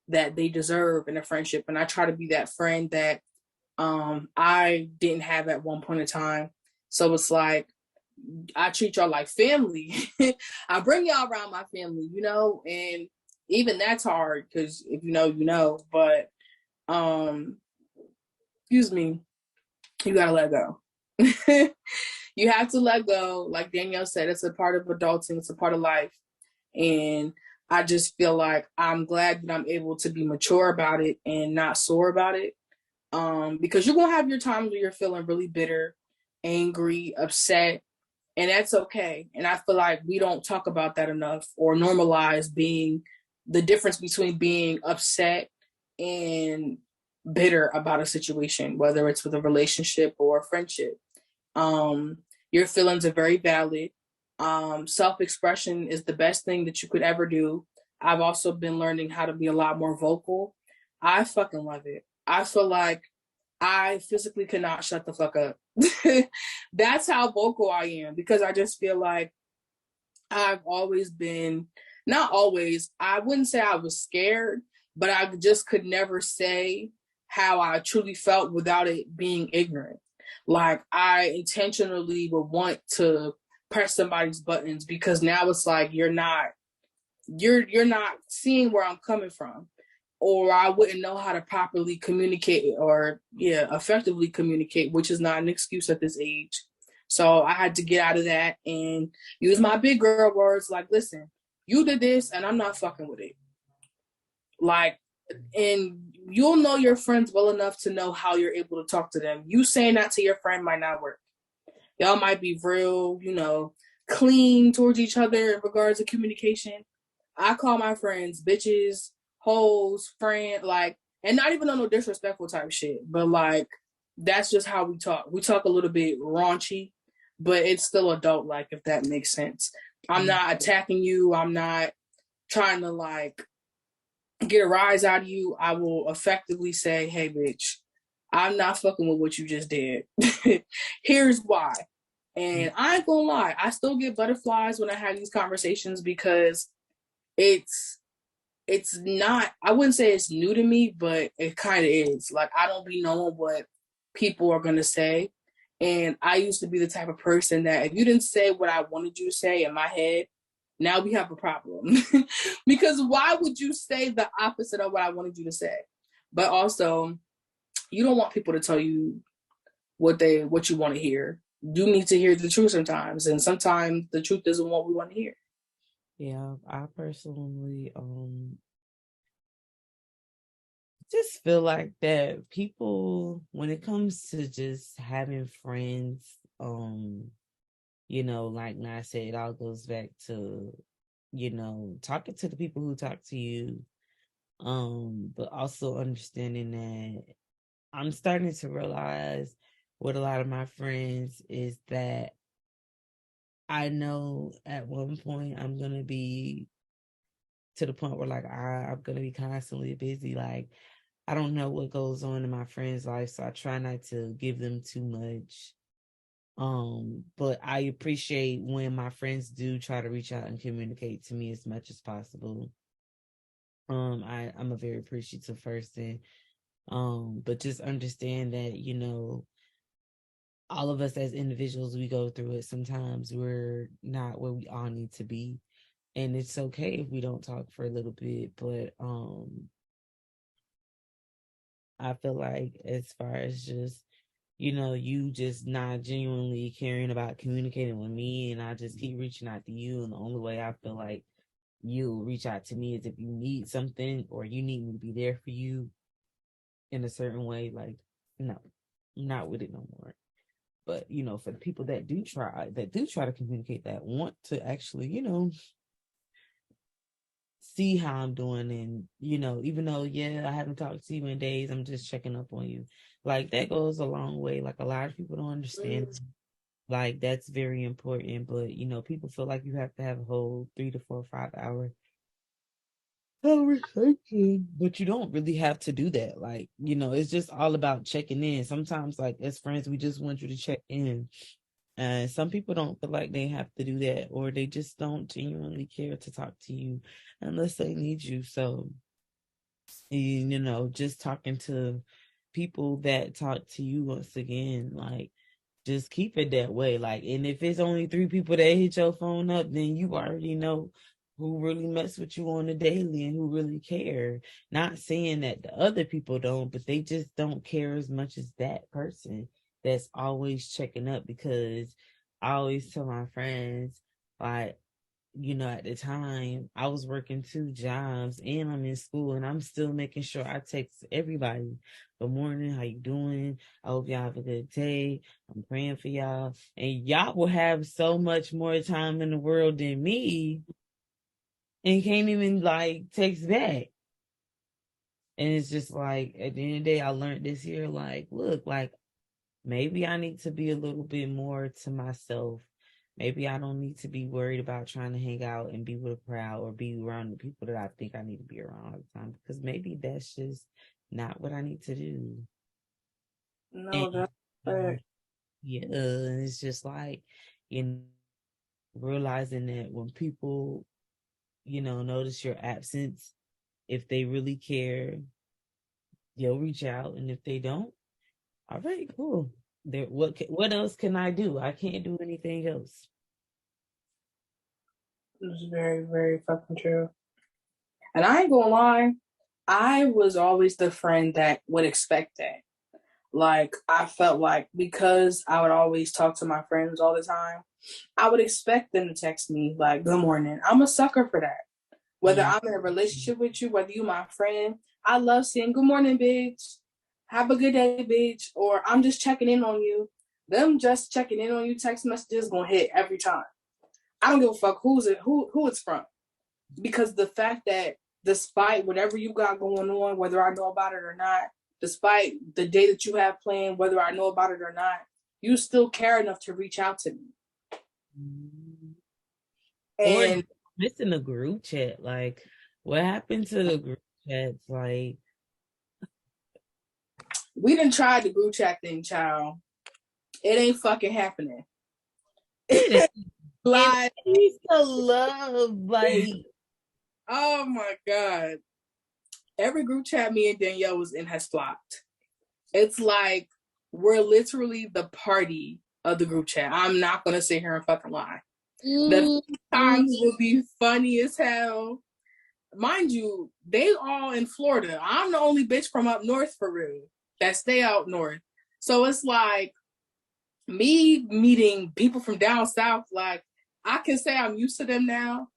that they deserve in a friendship, and I try to be that friend that I didn't have at one point in time. So it's like I treat y'all like family. I bring y'all around my family, and even that's hard, because if you know, you know. But um, excuse me, you gotta let go. You have to let go. Like Danielle said, it's a part of adulting. It's a part of life, and I just feel like I'm glad that I'm able to be mature about it and not sore about it. Because you're gonna have your times where you're feeling really bitter, angry, upset, and that's okay. And I feel like we don't talk about that enough or normalize being the difference between being upset and bitter about a situation, whether it's with a relationship or a friendship. Um, your feelings are very valid. Self-expression is the best thing that you could ever do. I've also been learning how to be a lot more vocal. I fucking love it. I feel like I physically cannot shut the fuck up. That's how vocal I am, because I just feel like I've always been, not always, I wouldn't say I was scared, but I just could never say how I truly felt without it being ignorant. Like, I intentionally would want to press somebody's buttons, because now it's like you're not seeing where I'm coming from, or I wouldn't know how to properly communicate, or effectively communicate, which is not an excuse at this age. So I had to get out of that and use my big girl words like, listen, you did this and I'm not fucking with it. Like, and you'll know your friends well enough to know how you're able to talk to them. You saying that to your friend might not work. Y'all might be real, clean towards each other in regards to communication. I call my friends bitches, hoes, friend, like, and not even on no disrespectful type shit, but like, that's just how we talk. We talk a little bit raunchy, but it's still adult like, if that makes sense. I'm not attacking you. I'm not trying to like get a rise out of you. I will effectively say, hey, bitch, I'm not fucking with what you just did. Here's why. And I ain't gonna lie, I still get butterflies when I have these conversations, because it's not, I wouldn't say it's new to me, but it kind of is. Like, I don't be knowing what people are gonna say. And I used to be the type of person that if you didn't say what I wanted you to say in my head, now we have a problem. Because why would you say the opposite of what I wanted you to say? But also, you don't want people to tell you what you want to hear. You need to hear the truth sometimes, and sometimes the truth isn't what we want to hear.
Yeah, I personally just feel like that people, when it comes to just having friends, like I said, it all goes back to, talking to the people who talk to you, but also understanding that I'm starting to realize with a lot of my friends is that I know at one point I'm gonna be to the point where like I'm gonna be constantly busy. Like, I don't know what goes on in my friends' life, so I try not to give them too much. But I appreciate when my friends do try to reach out and communicate to me as much as possible. I'm a very appreciative person. But just understand that, all of us as individuals, we go through it. Sometimes we're not where we all need to be. And it's okay if we don't talk for a little bit, but I feel like as far as just, you just not genuinely caring about communicating with me, and I just keep reaching out to you. And the only way I feel like you'll reach out to me is if you need something or you need me to be there for you in a certain way. Like, no, I'm not with it no more. But, for the people that do try to communicate, that want to actually, see how I'm doing. And, even though, yeah, I haven't talked to you in days, I'm just checking up on you. Like, that goes a long way. Like, a lot of people don't understand. Like, that's very important. But, people feel like you have to have a whole 3 to 4 or 5 hour conversation, but you don't really have to do that. Like, it's just all about checking in. Sometimes, like, as friends, we just want you to check in. And some people don't feel like they have to do that, or they just don't genuinely care to talk to you unless they need you. So, just talking to people that talk to you, once again, like, just keep it that way. Like, and if it's only 3 people that hit your phone up, then you already know who really mess with you on the daily and who really care. Not saying that the other people don't, but they just don't care as much as that person that's always checking up. Because I always tell my friends, like, at the time I was working 2 jobs and I'm in school, and I'm still making sure I text everybody. Good morning, how you doing? I hope y'all have a good day. I'm praying for y'all. And y'all will have so much more time in the world than me and can't even like text back. And it's just like, at the end of the day, I learned this year, like, look, like, maybe I need to be a little bit more to myself. Maybe I don't need to be worried about trying to hang out and be with a crowd or be around the people that I think I need to be around all the time, because maybe that's just not what I need to do.
No,
And
that's fact.
yeah, it's just like, you know, realizing that when people, notice your absence, if they really care, they'll reach out. And if they don't, all right, cool. There, what else can I do? I can't do anything else.
It's very, very fucking true. And I ain't gonna lie, I was always the friend that would expect that. Like, I felt like because I would always talk to my friends all the time, I would expect them to text me, like, good morning. I'm a sucker for that. Whether
Mm.
I'm in a relationship with you, whether you my friend, I love saying, good morning, bitch. Have a good day, bitch. Or I'm just checking in on you. Them just checking in on you text messages gonna hit every time. I don't give a fuck who it's from. Because the fact that despite whatever you got going on, whether I know about it or not, despite the day that you have planned, whether I know about it or not, you still care enough to reach out to me.
Or
And
missing a group chat. Like, what happened to the group chats? Like,
we done tried the group chat thing, child. It ain't fucking happening.
it and
Like,
I used to love, like,
oh my God. Every group chat me and Danielle was in has flopped. It's like we're literally the party of the group chat. I'm not gonna sit here and fucking lie. The
mm-hmm.
times will be funny as hell. Mind you, they all in Florida. I'm the only bitch from up north for real that stay out north. So it's like me meeting people from down south, like I can say I'm used to them now,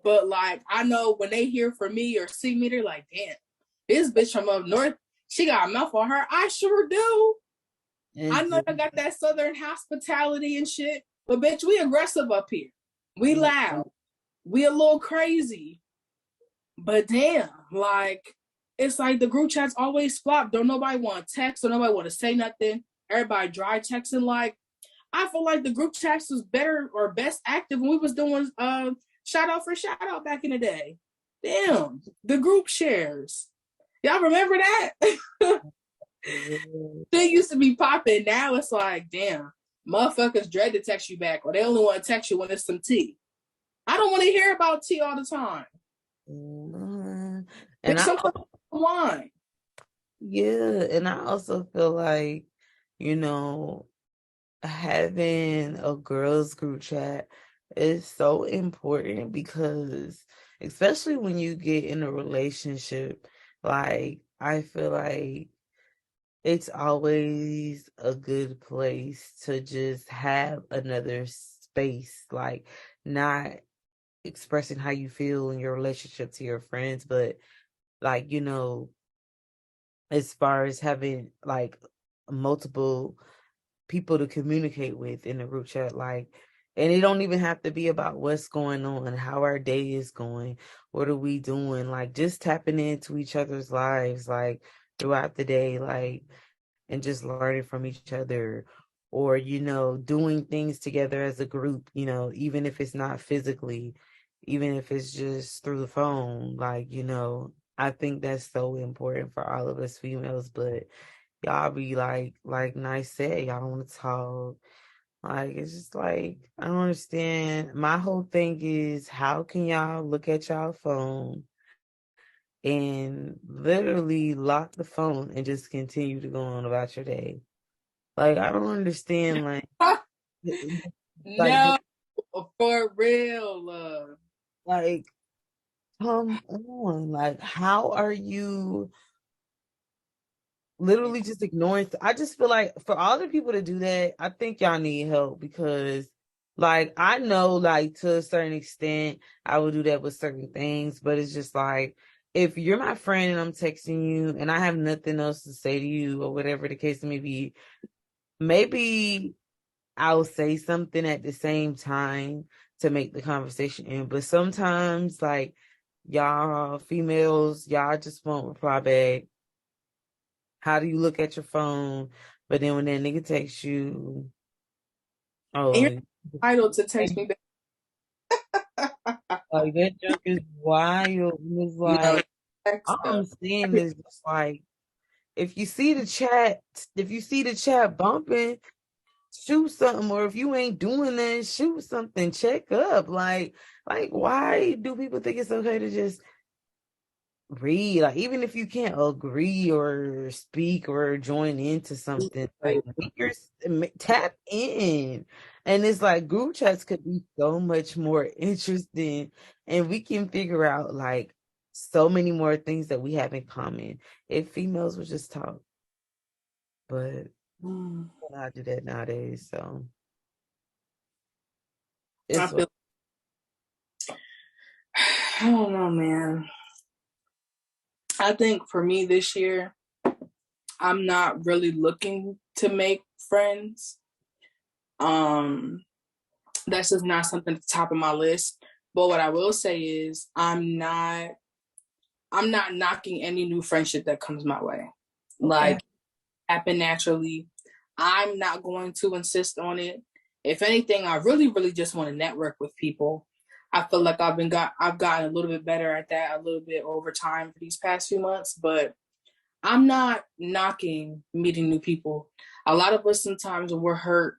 but like I know when they hear from me or see me, they're like, damn, this bitch from up north, she got a mouth on her. I sure do. I know I got that southern hospitality and shit, but bitch, we aggressive up here. We loud. We a little crazy. But damn, like it's like the group chats always flop. Don't nobody want to text, don't nobody want to say nothing. Everybody dry texting. Like I feel like the group chats was better or best active when we was doing shout out for shout out back in the day. Damn, the group shares. Y'all remember that? They used to be popping. Now it's like, damn, motherfuckers dread to text you back, or they only want to text you when it's some tea. I don't want to hear about tea all the time.
And
Pick
I,
some wine.
yeah, and I also feel like, you know, having a girls group chat is so important because especially when you get in a relationship, like I feel like it's always a good place to just have another space, like not expressing how you feel in your relationship to your friends, but like, as far as having like multiple people to communicate with in the group chat, like, and it don't even have to be about what's going on, how our day is going, what are we doing, like just tapping into each other's lives, like throughout the day, like, and just learning from each other, or doing things together as a group, even if it's not physically, even if it's just through the phone, like, I think that's so important for all of us females. But y'all be like Nice said, y'all don't want to talk. Like, it's just like, I don't understand. My whole thing is, how can y'all look at y'all phone and literally lock the phone and just continue to go on about your day? Like, I don't understand, like,
No, for real.
like, come on. Like, how are you literally just ignoring? I just feel like for all the people to do that, I think y'all need help because, like, I know, like, to a certain extent, I would do that with certain things, but it's just like, if you're my friend and I'm texting you and I have nothing else to say to you or whatever the case may be, maybe I'll say something at the same time to make the conversation end. But sometimes, like, y'all females, y'all just won't reply back. How do you look at your phone? But then when that nigga texts you,
And you're
oh,
entitled to text me back.
like that junk is wild. It's
No,
like, all
text
I'm
though.
saying is just like, if you see the chat bumping, shoot something, or if you ain't doing that, shoot something, check up. Like why do people think it's okay to just read? Like, even if you can't agree or speak or join into something, like tap in. And it's like group chats could be so much more interesting, and we can figure out like so many more things that we have in common if females would just talk. But I do that nowadays, so
I
it's
feel I don't know, man. I think for me this year, I'm not really looking to make friends. That's just not something at the top of my list. But what I will say is I'm not knocking any new friendship that comes my way.
okay.
Like happen naturally. I'm not going to insist on it. If anything, I really, really just want to network with people. I feel like I've gotten a little bit better at that a little bit over time for these past few months, but I'm not knocking meeting new people. A lot of us sometimes when we're hurt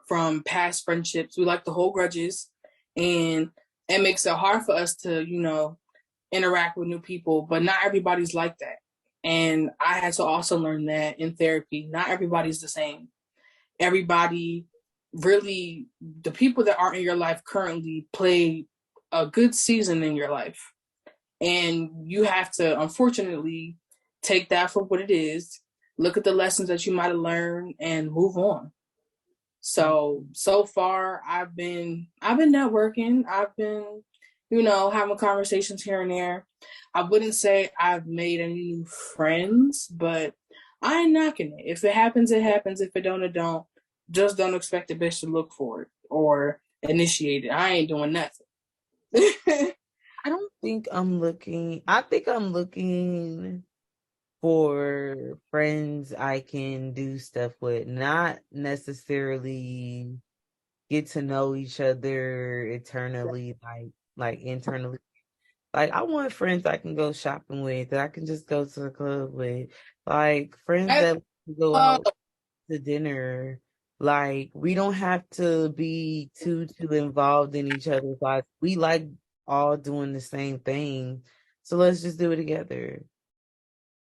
from past friendships, we like to hold grudges, and it makes it hard for us to, interact with new people, but not everybody's like that. And I had to also learn that in therapy. Not everybody's the same. Everybody really, the people that are in your life currently play a good season in your life. And you have to, unfortunately, take that for what it is, look at the lessons that you might have learned, and move on. So far I've been networking. I've been, having conversations here and there. I wouldn't say I've made any new friends, but I ain't knocking it. If it happens, it happens. If it don't, it don't. Just don't expect the bitch to look for it or initiate it. I ain't doing nothing.
I don't think I'm looking. I think I'm looking for friends I can do stuff with, not necessarily get to know each other eternally, like internally. Like, I want friends I can go shopping with, that I can just go to the club with, like friends
That's
that go
all.
out to dinner. Like, we don't have to be too involved in each other's lives. We like all doing the same thing, so let's just do it together.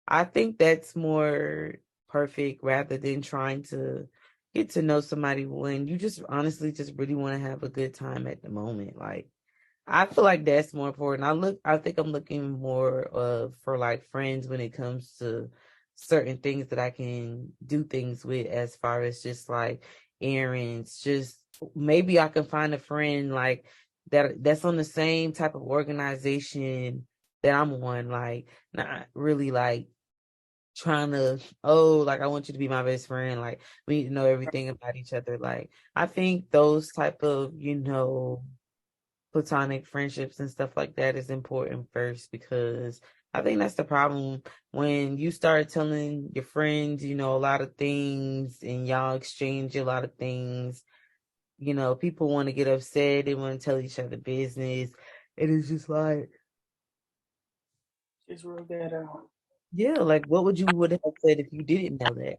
I think that's more perfect rather than trying to get to know somebody when you just honestly just really want to have a good time at the moment. Like, I feel like that's more important. I think I'm looking more for like friends when it comes to certain things that I can do things with, as far as just like errands. Just maybe I can find a friend like that's on the same type of organization that I'm on, like not really like trying to, oh, like I want you to be my best friend, like we need to know everything about each other. Like, I think those type of, platonic friendships and stuff like that is important first, because I think that's the problem when you start telling your friends, a lot of things, and y'all exchange a lot of things. People want to get upset, they want to tell each other business. And it's just like,
Just real that out.
yeah, like what would have said if you didn't know that?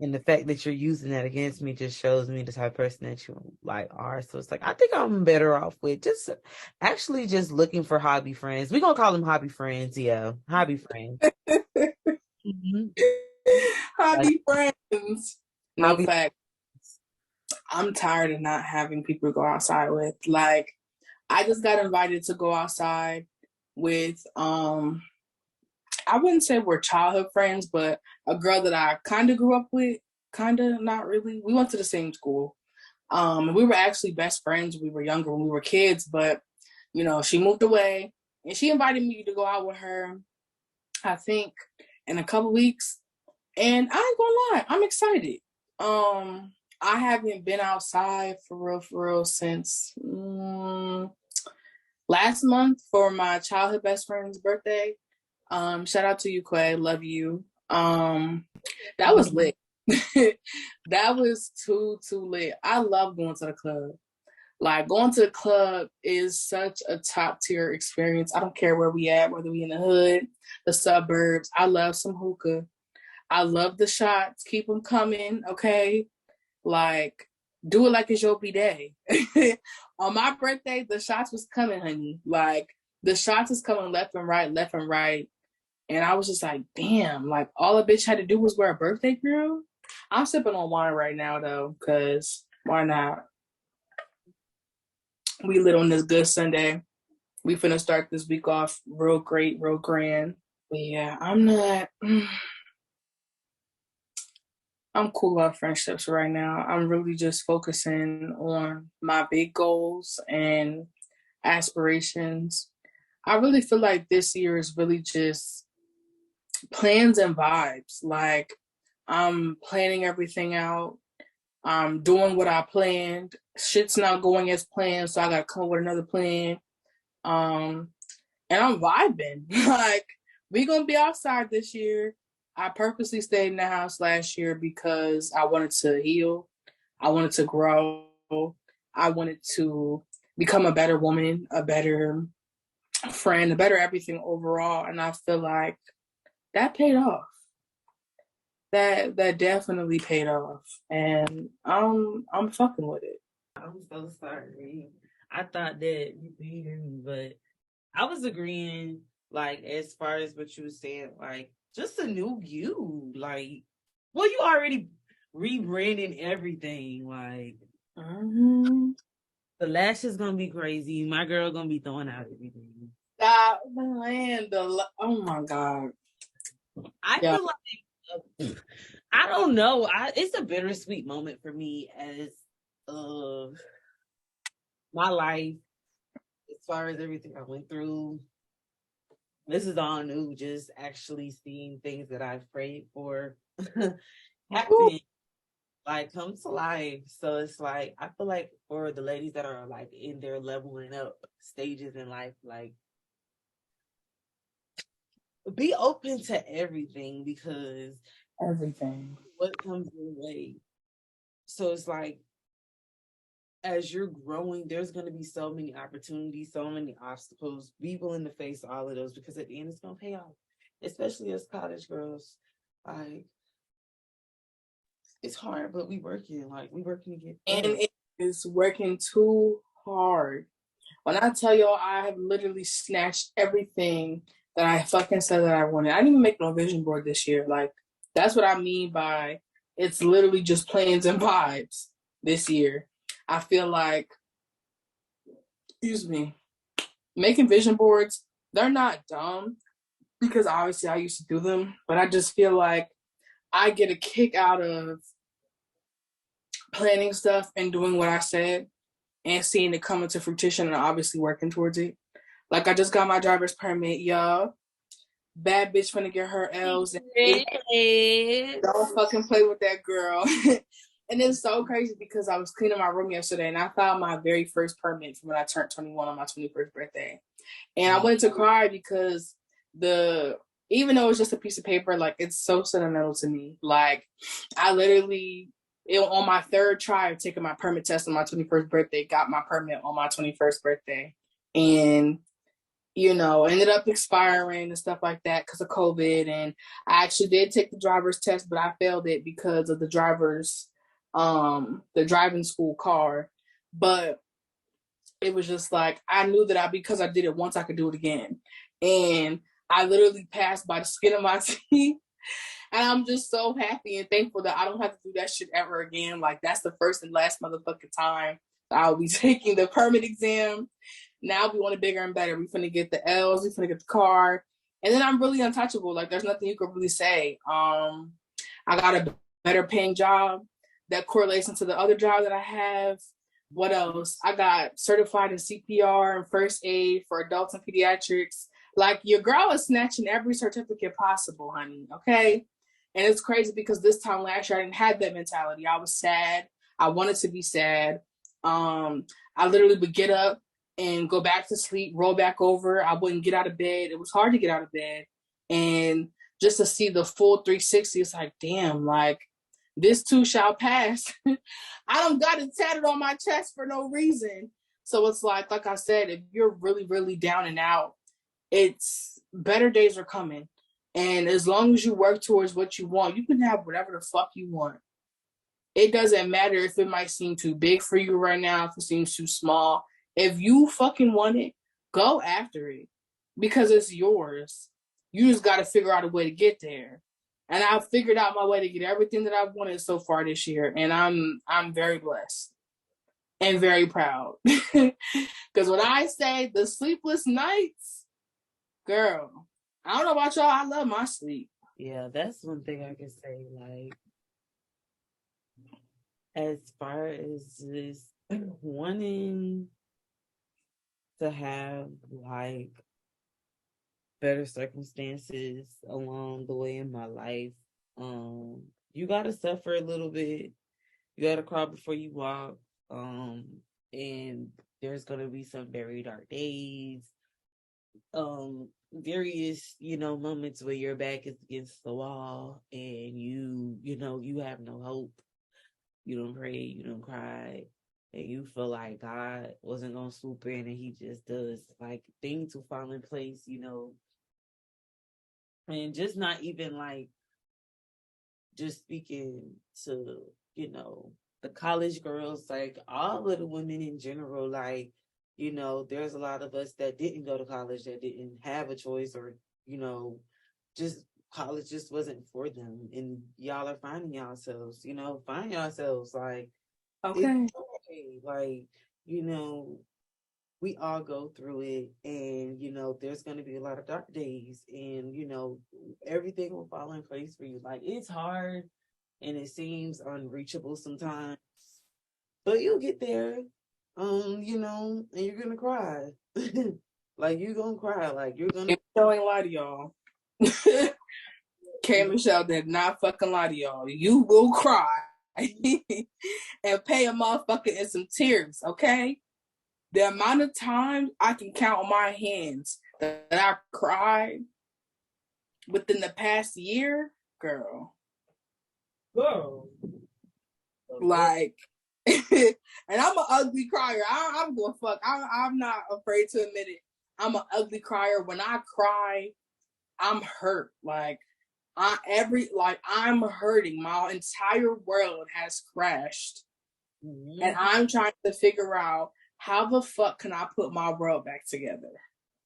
And the fact that you're using that against me just shows me the type of person that you like are. So it's like, I think I'm better off with just actually just looking for hobby friends. We're gonna call them hobby friends, yeah. Hobby friends. Mhm. Like
Hobby friends. No
hobby.
fact. I'm tired of not having people to go outside with. Like, I just got invited to go outside with I wouldn't say we're childhood friends, but a girl that I kind of grew up with, kind of not really. We went to the same school. And we were actually best friends when we were younger, when we were kids, but she moved away and she invited me to go out with her, I think, in a couple weeks. And I ain't gonna lie, I'm excited. I haven't been outside for real since last month for my childhood best friend's birthday. Shout out to you, Quay. Love you. That was lit. That was too lit. I love going to the club. Like going to the club is such a top tier experience. I don't care where we at, whether we in the hood, the suburbs. I love some hookah. I love the shots. Keep them coming, okay? Like, do it like it's your B-day. On my birthday, the shots was coming, honey. Like, the shots is coming left and right, left and right. And I was just like, damn, like all a bitch had to do was wear a birthday girl. I'm sipping on wine right now though, because why not? We lit on this good Sunday. We finna start this week off real great, real grand. But yeah, I'm cool about friendships right now. I'm really just focusing on my big goals and aspirations. I really feel like this year is really just plans and vibes. Like I'm planning everything out. I'm doing what I planned. Shit's not going as planned, so I gotta come up with another plan. Um, and I'm vibing. Like we gonna be outside this year. I purposely stayed in the house last year because I wanted to heal. I wanted to grow. I wanted to become a better woman, a better friend, a better everything overall. And I feel like that paid off. That definitely paid off. And I'm fucking with it.
I'm so sorry. I thought that you could hear me, but I was agreeing, like, as far as what you were saying, like, just a new you. Like, well, you already rebranding everything. Like, the lash is gonna be crazy. My girl gonna be throwing out everything.
Stop, man. Oh my God.
I feel like I don't know. It's a bittersweet moment for me as my life, as far as everything I went through. This is all new, just actually seeing things that I've prayed for happen, like come to life. So it's like, I feel like for the ladies that are like in their leveling up stages in life, like be open to everything, because
everything,
what comes your way. So it's like, as you're growing, there's going to be so many opportunities, so many obstacles. Be willing to face all of those, because at the end, it's going to pay off, especially as college girls. Like, it's hard, but we working. Like, we working to get
and
better.
it is working too hard. When I tell y'all, I have literally snatched everything that I fucking said that I wanted. I didn't even make no vision board this year. Like, that's what I mean by it's literally just plans and vibes this year. I feel like, excuse me, making vision boards, they're not dumb because obviously I used to do them, but I just feel like I get a kick out of planning stuff and doing what I said and seeing it come into fruition and obviously working towards it. Like I just got my driver's permit, y'all. Bad bitch finna get her L's. And don't fucking play with that girl. And it's so crazy because I was cleaning my room yesterday and I found my very first permit from when I turned 21 on my 21st birthday. And I went to cry because even though it's just a piece of paper, like it's so sentimental to me. Like I literally on my third try of taking my permit test on my 21st birthday, got my permit on my 21st birthday. And ended up expiring and stuff like that because of COVID. And I actually did take the driver's test, but I failed it because of the driving school car. But it was just like, I knew that because I did it once, I could do it again. And I literally passed by the skin of my teeth. And I'm just so happy and thankful that I don't have to do that shit ever again. Like, that's the first and last motherfucking time I'll be taking the permit exam. Now we want it bigger and better. We finna get the L's, we finna get the car. And then I'm really untouchable. Like, there's nothing you could really say. I got a better paying job that correlates into the other job that I have. What else? I got certified in CPR and first aid for adults and pediatrics. Like, your girl is snatching every certificate possible, honey, okay? And it's crazy because this time last year, I didn't have that mentality. I was sad. I wanted to be sad. I literally would get up and go back to sleep, roll back over. I wouldn't get out of bed. It was hard to get out of bed. And just to see the full 360, it's like, damn, like, This too shall pass. I don't got it tatted on my chest for no reason. So it's like I said, if you're really, really down and out, it's better days are coming. And as long as you work towards what you want, you can have whatever the fuck you want. It doesn't matter if it might seem too big for you right now, if it seems too small. If you fucking want it, go after it because it's yours. You just got to figure out a way to get there. And I've figured out my way to get everything that I've wanted so far this year, and I'm very blessed and very proud. Because when I say the sleepless nights, girl, I don't know about y'all, I love my sleep.
Yeah, that's one thing I can say. Like, as far as this wanting to have like better circumstances along the way in my life, you gotta suffer a little bit. You gotta crawl before you walk. And there's gonna be some very dark days. Various, moments where your back is against the wall and you have no hope. You don't pray, you don't cry, and you feel like God wasn't gonna swoop in and he just does. Like things will fall in place, and just not even like just speaking to, the college girls, like all of the women in general, like, there's a lot of us that didn't go to college, that didn't have a choice, or, just college just wasn't for them. And y'all are finding yourselves, find yourselves. Like, it's
Okay.
okay. Like, you know, we all go through it, and there's going to be a lot of dark days, and everything will fall in place for you. Like, it's hard and it seems unreachable sometimes, but you'll get there. And you're gonna cry. Like, you're gonna cry. Like, you're gonna.
Michelle ain't lie to y'all. K. Michelle did not fucking lie to y'all. You will cry and pay a motherfucker in some tears, okay? The amount of times I can count on my hands that I cried within the past year, girl. Like, and I'm an ugly crier. I'm going fuck. I'm not afraid to admit it. I'm an ugly crier. When I cry, I'm hurt. Like, I'm hurting. My entire world has crashed, and I'm trying to figure out how the fuck can I put my world back together.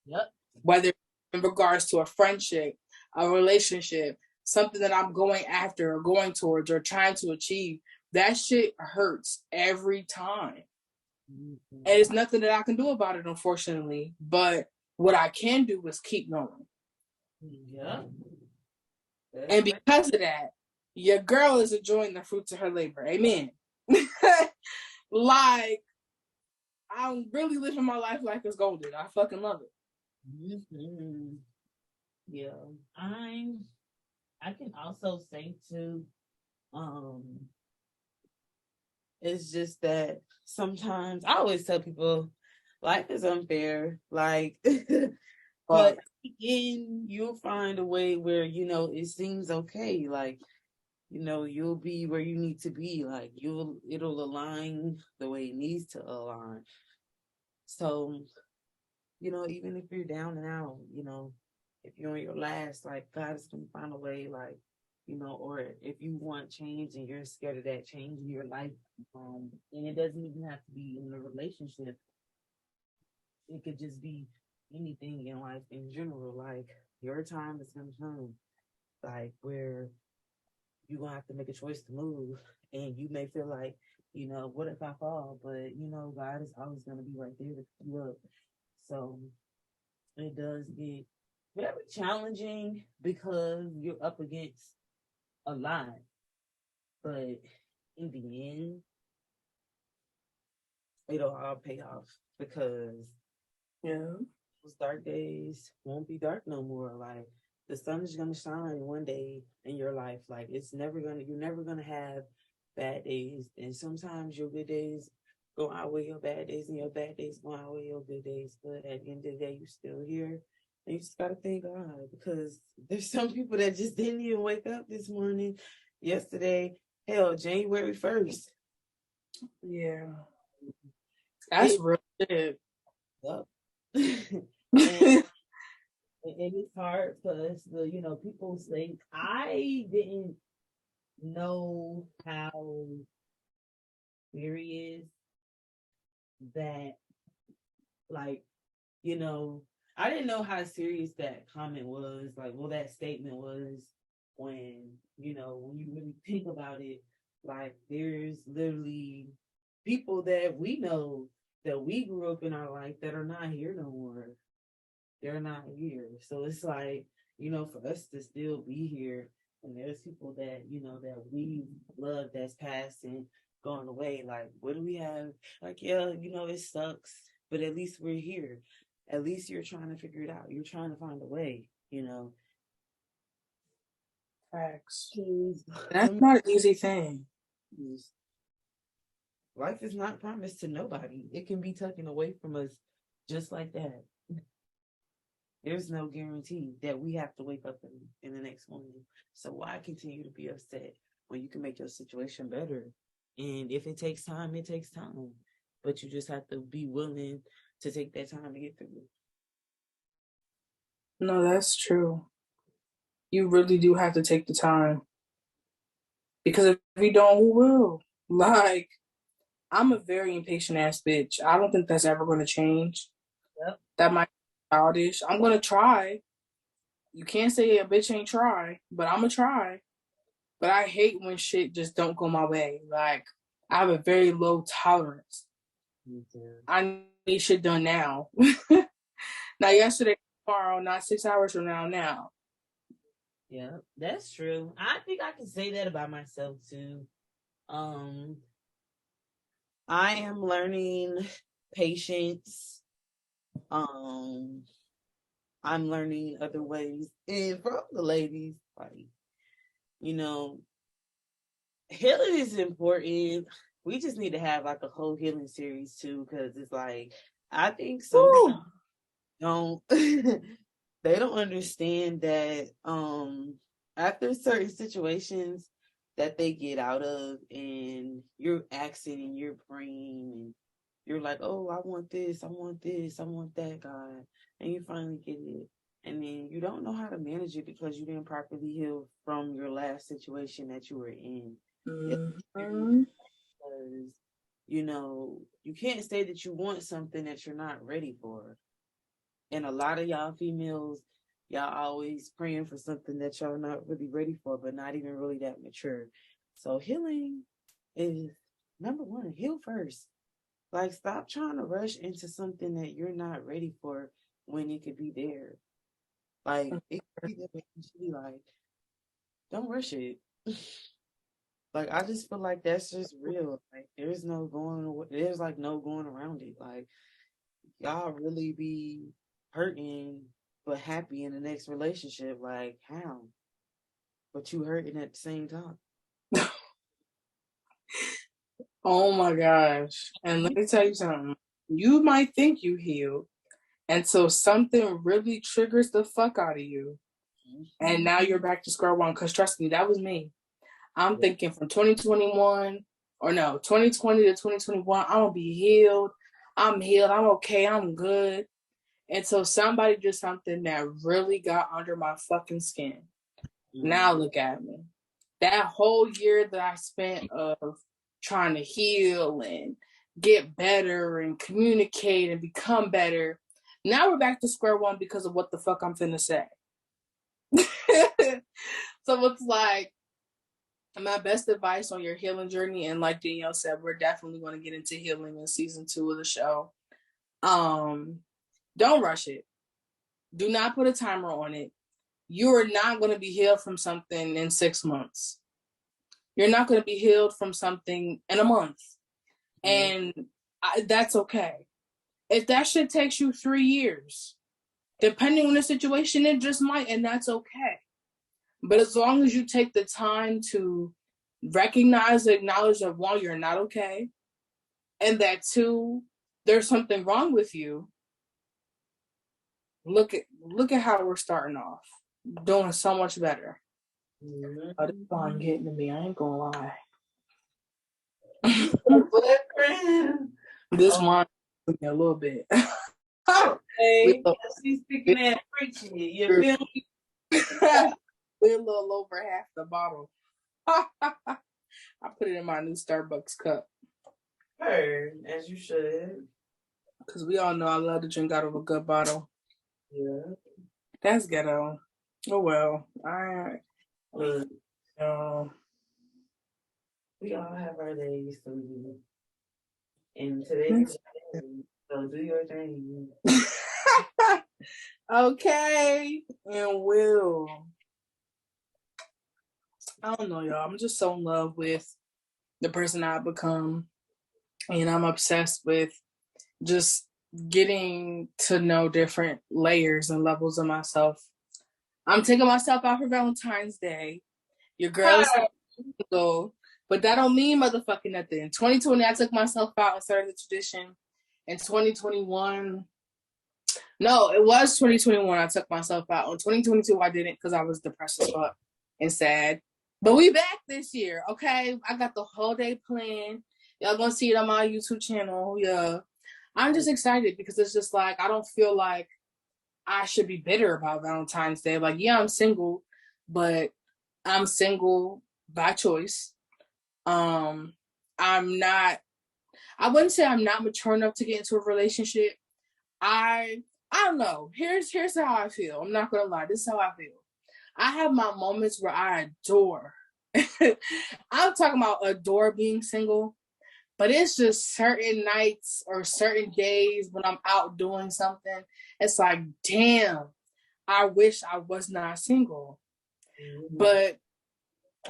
Yep.
Whether in regards to a friendship, a relationship, something that I'm going after or going towards or trying to achieve, that shit hurts every time. And it's nothing that I can do about it, unfortunately. But what I can do is keep going.
Yeah.
And because of that, your girl is enjoying the fruits of her labor. Amen. Like, I'm really living my life like it's golden. I fucking love it.
Mm-hmm. Yeah. I can also say too, it's just that sometimes I always tell people life is unfair. Like, but again, you'll find a way where, it seems okay. Like, you'll be where you need to be. Like, it'll align the way it needs to align. So, even if you're down and out, if you're on your last, like, God is gonna find a way, like, or if you want change and you're scared of that change in your life, and it doesn't even have to be in a relationship. It could just be anything in life in general. Like, your time is gonna come, like, where you're gonna have to make a choice to move, and you may feel like, what if I fall? But God is always gonna be right there to pick you up. So it does get very challenging because you're up against a lot. But in the end, it'll all pay off because those dark days won't be dark no more. Like, the sun is gonna shine one day in your life. Like, you're never gonna have bad days. And sometimes your good days go outweigh your bad days, and your bad days go outweigh your good days. But at the end of the day, you're still here. And you just gotta thank God, because there's some people that just didn't even wake up this morning, yesterday, hell, January 1st.
Yeah. That's real shit.
Yep. and and it's hard because people think I didn't know how serious that, like, I didn't know how serious that comment was, like, well, that statement was, when when you really think about it, like, there's literally people that we know that we grew up in our life that are not here no more. They're not here. So it's like, for us to still be here, and there's people that, that we love that's passed and gone away. Like, what do we have? Like, yeah, it sucks, but at least we're here. At least you're trying to figure it out. You're trying to find a way.
Facts. That's not an easy thing.
Life is not promised to nobody. It can be taken away from us just like that. There's no guarantee that we have to wake up in the next morning. So why continue to be upset when you can make your situation better? And if it takes time, it takes time. But you just have to be willing to take that time to get through it.
No, that's true. You really do have to take the time. Because if we don't, who will? Like, I'm a very impatient ass bitch. I don't think that's ever going to change.
Yep.
That might be childish. I'm going to try. You can't say a bitch ain't try, but I'm going to try. But I hate when shit just don't go my way. Like, I have a very low tolerance. I need shit done now. Not yesterday, tomorrow, not 6 hours from now.
Yeah, that's true. I think I can say that about myself too. I am learning patience. I'm learning other ways. And for all the ladies, like, healing is important. We just need to have like a whole healing series too, because it's like, I think some people don't they don't understand that after certain situations that they get out of, and you're asking and you're praying and you're like, oh, I want this, I want this, I want that, God, and you finally get it, and then you don't know how to manage it because you didn't properly heal from your last situation that you were in.
Mm-hmm.
Because you can't say that you want something that you're not ready for. And a lot of y'all females, y'all always praying for something that y'all not really ready for, but not even really that mature. So healing is number one. Heal first. Like, stop trying to rush into something that you're not ready for when it could be there. Like, it could be there, but you should be like, don't rush it. Like, I just feel like that's just real. Like, there's no going around it. Like, y'all really be hurting but happy in the next relationship. Like, how? But you hurting at the same time.
Oh my gosh. And let me tell you something. You might think you healed until something really triggers the fuck out of you. And now you're back to square one. Because trust me, that was me. I'm thinking from 2020 to 2021, I'm going to be healed. I'm healed. I'm okay. I'm good. Until somebody did something that really got under my fucking skin. Now look at me. That whole year that I spent of trying to heal and get better and communicate and become better. Now we're back to square one because of what the fuck I'm finna say. So it's like, my best advice on your healing journey, and like Danielle said, we're definitely going to get into healing in season 2 of the show. Don't rush it. Do not put a timer on it. You are not going to be healed from something in 6 months. You're not going to be healed from something in a month. And that's okay. If that shit takes you 3 years, depending on the situation, it just might, and that's okay. But as long as you take the time to recognize, acknowledge that 1, you're not okay, and that 2, there's something wrong with you. Look at how we're starting off, doing so much better. Oh, this phone getting to me. I ain't gonna lie.
boyfriend.
This wine a little bit.
Hey, she's speaking that preaching. You feel me?
We're a little over half the bottle. I put it in my new Starbucks cup.
Heard, as you should.
Because we all know I love to drink out of a good bottle.
Yeah.
That's ghetto. Oh well. Alright.
Look, we all have our days to do. And today's your day. So do your thing.
Okay. And will. I don't know, y'all. I'm just so in love with the person I've become. And I'm obsessed with just getting to know different layers and levels of myself. I'm taking myself out for Valentine's Day. Your girl is single, but that don't mean motherfucking nothing. In 2020, I took myself out and started the tradition. In 2021, no, it was 2021. I took myself out. In 2022, I didn't because I was depressed as fuck and sad. But we back this year, okay? I got the whole day planned. Y'all gonna see it on my YouTube channel. Yeah. I'm just excited because it's just like I don't feel like I should be bitter about Valentine's Day. Like, yeah, I'm single, but I'm single by choice. I'm not I wouldn't say I'm not mature enough to get into a relationship. I don't know. Here's how I feel. I'm not gonna lie. This is how I feel. I have my moments where I adore. I'm talking about adore being single, but it's just certain nights or certain days when I'm out doing something. It's like, damn, I wish I was not single. Mm-hmm. But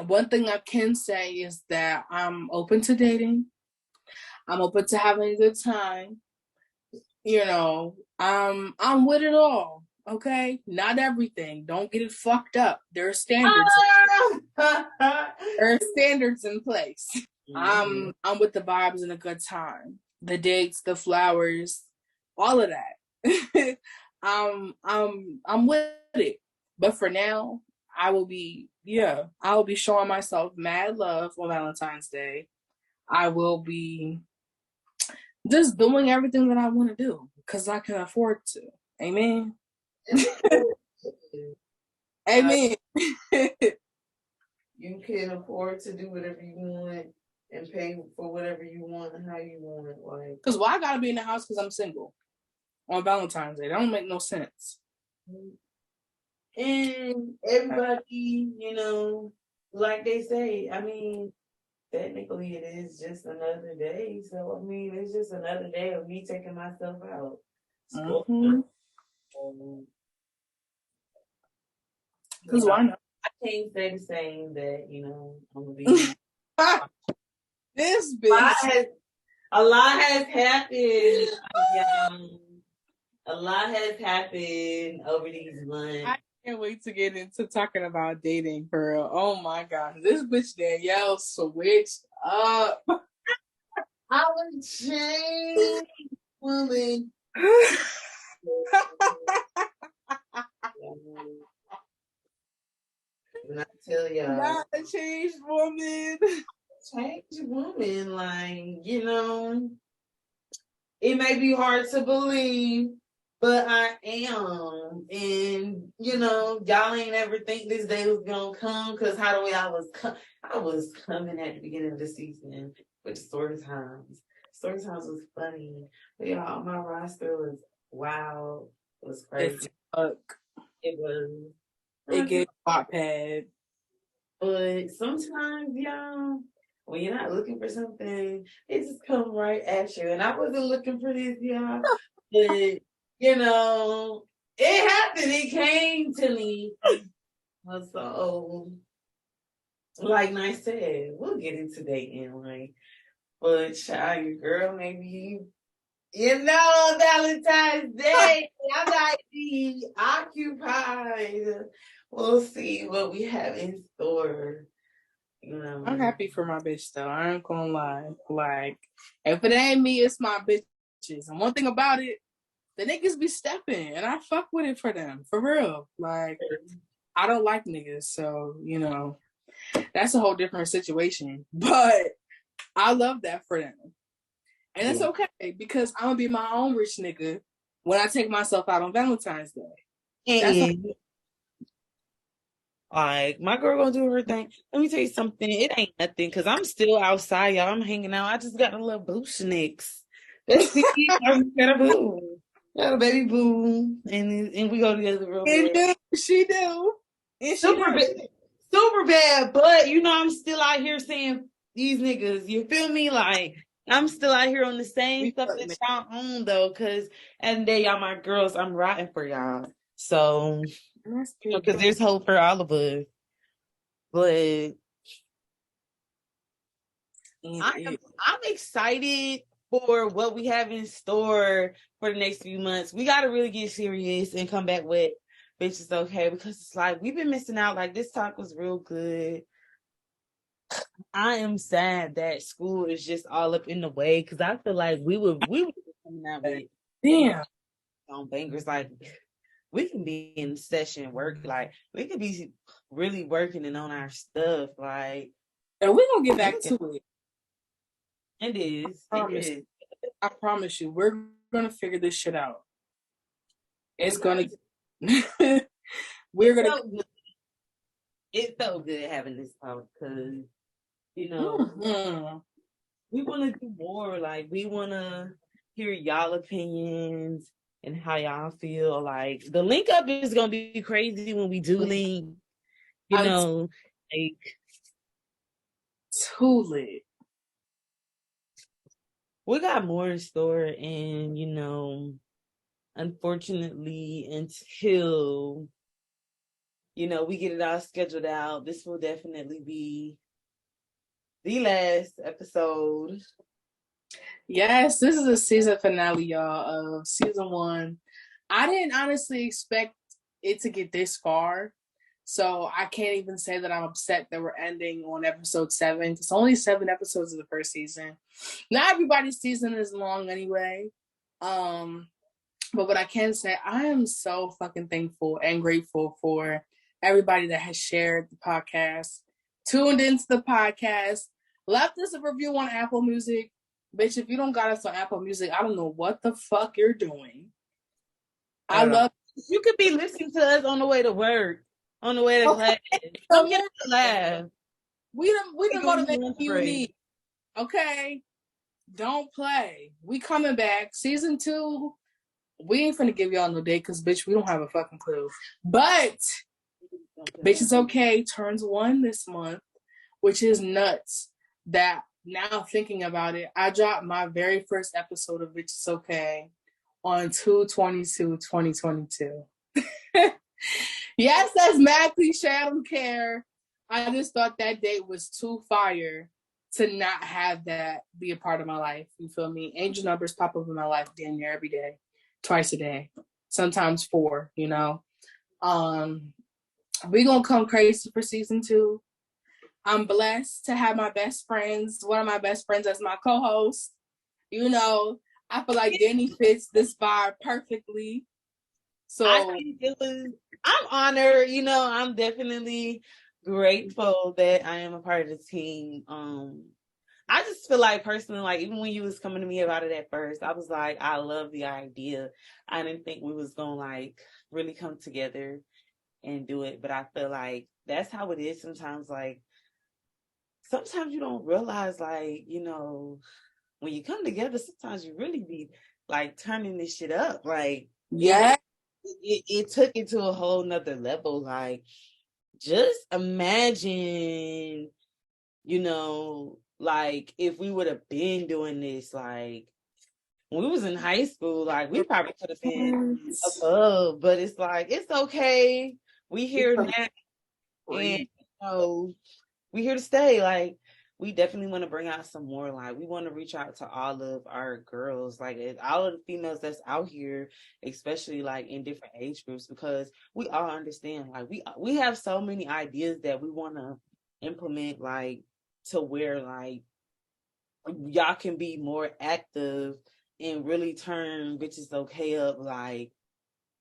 one thing I can say is that I'm open to dating. I'm open to having a good time. You know, I'm with it all. Okay, not everything. Don't get it fucked up. There are standards. There are standards in place. Mm-hmm. I'm with the vibes and a good time. The dates, the flowers, all of that. I'm with it. But for now, I will be showing myself mad love on Valentine's Day. I will be just doing everything that I want to do because I can afford to. Amen. Amen.
You can afford to do whatever you want and pay for whatever you want and how you want it. Like,
because why I gotta be in the house because I'm single on Valentine's Day? That don't make no sense.
And everybody, you know, like they say, I mean, technically it is just another day. So, I mean, it's just another day of me taking myself out.
Mm-hmm. Because why not?
I can't say the same that, you know, I'm going to be.
This bitch.
A lot has happened. A lot has happened over these months.
I can't wait to get into talking about dating, girl. Oh my gosh. This bitch Danielle switched up.
I was changed, woman. And I tell y'all,
not a changed woman.
Changed woman, like, you know, it may be hard to believe, but I am. And, you know, y'all ain't ever think this day was gonna come, because how the way I was coming at the beginning of the season with story times. Story times was funny. But y'all, my roster was wild. It was crazy. It was.
It gave Wattpad.
But sometimes, y'all, when you're not looking for something, it just come right at you. And I wasn't looking for this, y'all. But, you know, it happened. It came to me. So, like Nice said, we'll get into dating. Like, but child, your girl, maybe you know, Valentine's Day, I gotta be occupied. We'll see what we have in store. You know,
I'm happy for my bitch though. I ain't gonna lie. Like, if it ain't me, it's my bitches. And one thing about it, the niggas be stepping, and I fuck with it for them, for real. Like, I don't like niggas, so you know, that's a whole different situation. But I love that for them. And it's okay because I'm gonna be my own rich nigga when I take myself out on Valentine's Day. That's okay.
And like my girl gonna do her thing. Let me tell you something. It ain't nothing because I'm still outside, y'all. I'm hanging out. I just got a little boo snicks. That's it. I got a boo. Got a baby boo. And we go together real
And
bad.
she do. And she
Super
do.
bad. Super bad. But you know, I'm still out here saying these niggas, you feel me? Like I'm still out here on the same stuff that y'all own though. Cause at the day, y'all my girls, I'm rotting for y'all. So because there's hope for all of us. But I'm excited for what we have in store for the next few months. We got to really get serious and come back with bitches okay because it's like we've been missing out. Like this talk was real good. I am sad that school is just all up in the way because I feel like we would be coming out with on bangers like we can be in session work like we could be really working and on our stuff like
and we're gonna get back to it.
It is.
I promise you, we're gonna figure this shit out. It's gonna. We're gonna.
It's so good having this talk because you know we want to do more. Like we want to hear y'all opinions and how y'all feel. Like the link up is gonna be crazy when we do link. You know, like
too lit.
We got more in store, and you know, unfortunately, until you know we get it all scheduled out, this will definitely be the last episode.
Yes, this is the season finale, y'all, of season 1. I didn't honestly expect it to get this far. So I can't even say that I'm upset that we're ending on episode 7. It's only 7 episodes of the first season. Not everybody's season is long anyway. But what I can say, I am so fucking thankful and grateful for everybody that has shared the podcast, tuned into the podcast, left us a review on Apple Music. Bitch, if you don't got us on Apple Music, I don't know what the fuck you're doing. I love
you could be listening to us on the way to work, on the way to class. Come get us to laugh.
We the motivation you need. Okay? Don't play. We coming back. Season 2. We ain't finna give y'all no date because bitch, we don't have a fucking clue. But bitch, it's okay. Turns 1 this month, which is nuts. That now thinking about it, I dropped my very first episode of Bitch It's Okay on 2/22/2022. Yes, that's mad cliche. I don't care. I just thought that date was too fire to not have that be a part of my life. You feel me? Angel numbers pop up in my life damn near every day, twice a day, sometimes 4. You know, we gonna come crazy for season 2. I'm blessed to have my best friends, one of my best friends as my co-host. You know, I feel like Danny fits this vibe perfectly. So
I'm honored, you know, I'm definitely grateful that I am a part of the team. I just feel like personally, like even when you was coming to me about it at first, I was like, I love the idea. I didn't think we was gonna like really come together and do it, but I feel like that's how it is sometimes. Like sometimes you don't realize, like, you know, when you come together, sometimes you really be like turning this shit up. Like, it took it to a whole nother level. Like, just imagine, you know, like if we would have been doing this, like when we was in high school, like we probably could have been above, but it's like, it's okay. We here now, and you know, we here to stay. Like, we definitely want to bring out some more. Like, we want to reach out to all of our girls, like all of the females that's out here, especially like in different age groups, because we all understand. Like, we have so many ideas that we want to implement, like to where like y'all can be more active and really turn bitches okay up, like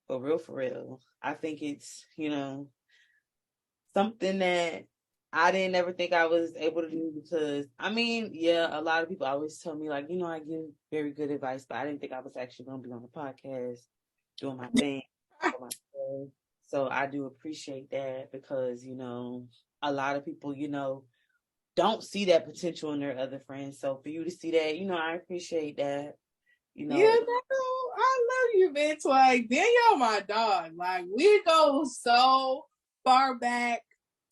for real, for real. I think it's, you know, something that I didn't ever think I was able to do because I mean, yeah, a lot of people always tell me like, I give very good advice, but I didn't think I was actually gonna be on the podcast doing my thing for myself. So I do appreciate that because, a lot of people, don't see that potential in their other friends. So for you to see that, I appreciate that.
Yeah, no, I love you, bitch. Like, Danielle, my dog. Like, we go so far back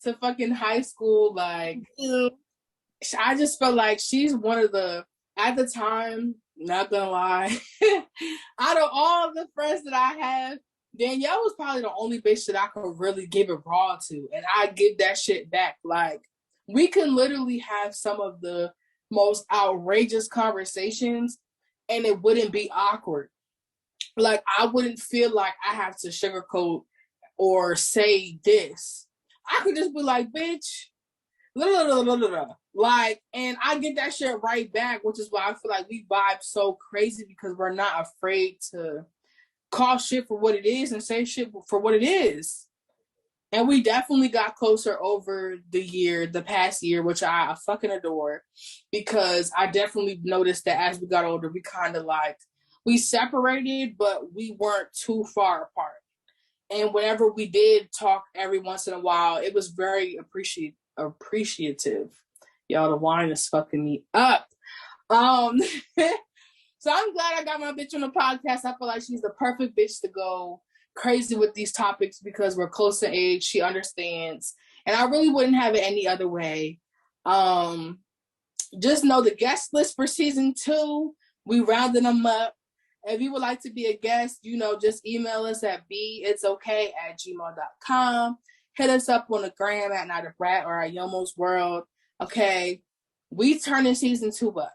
to fucking high school. Like, I just felt like she's one of the, at the time, not gonna lie, out of all the friends that I have, Danielle was probably the only bitch that I could really give it raw to. And I give that shit back. Like, we can literally have some of the most outrageous conversations and it wouldn't be awkward. Like, I wouldn't feel like I have to sugarcoat or say this. I could just be like, bitch, like, and I get that shit right back, which is why I feel like we vibe so crazy because we're not afraid to call shit for what it is and say shit for what it is. And we definitely got closer over the past year, which I fucking adore because I definitely noticed that as we got older, we kind of like, we separated, but we weren't too far apart. And whenever we did talk every once in a while, it was very appreciative. Y'all, the wine is fucking me up. Um, so I'm glad I got my bitch on the podcast. I feel like she's the perfect bitch to go crazy with these topics because we're close in age. She understands, and I really wouldn't have it any other way. Just know the guest list for season 2. We rounding them up. If you would like to be a guest, just email us at beitsokay@gmail.com. Hit us up on the gram at Nyethebrat or at Yomosworld. Okay. We turning season 2 up.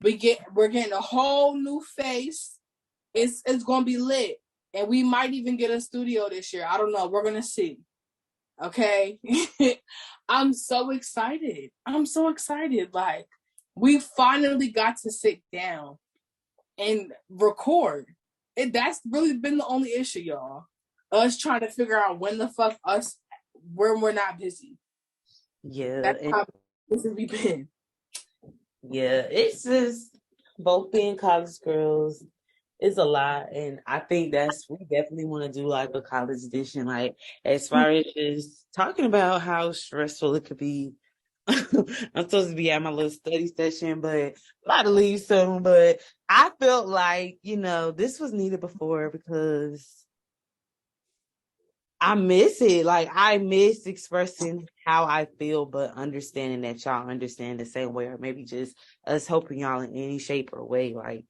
We're getting a whole new face. It's gonna be lit. And we might even get a studio this year. I don't know. We're gonna see. Okay. I'm so excited. Like, we finally got to sit down and record. That's really been the only issue, y'all. Us trying to figure out when the fuck when we're not busy.
Yeah.
That's how busy we've been.
Yeah, it's just both being college girls is a lot, and I think we definitely want to do like a college edition, like as far as just talking about how stressful it could be. I'm supposed to be at my little study session, but I'm about to leave soon. But I felt like this was needed before because I miss it. Like I miss expressing how I feel, but understanding that y'all understand the same way, or maybe just us helping y'all in any shape or way. Like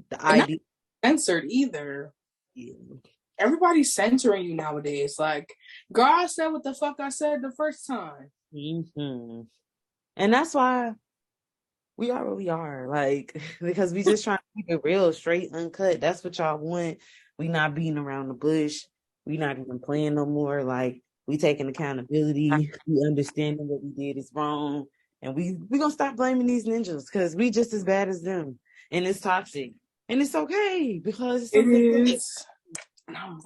the
And not
idea.
censored either.
Yeah.
Everybody's censoring you nowadays. Like, girl, I said what the fuck I said the first time.
Mm-hmm. And that's why we are what we are. Like, because we just trying to keep it real, straight, uncut. That's what y'all want. We not beating around the bush. We not even playing no more. Like, we taking accountability. We understanding what we did is wrong. And we gonna stop blaming these ninjas because we just as bad as them. And it's toxic. And it's okay because it's
It
something.
is. I'm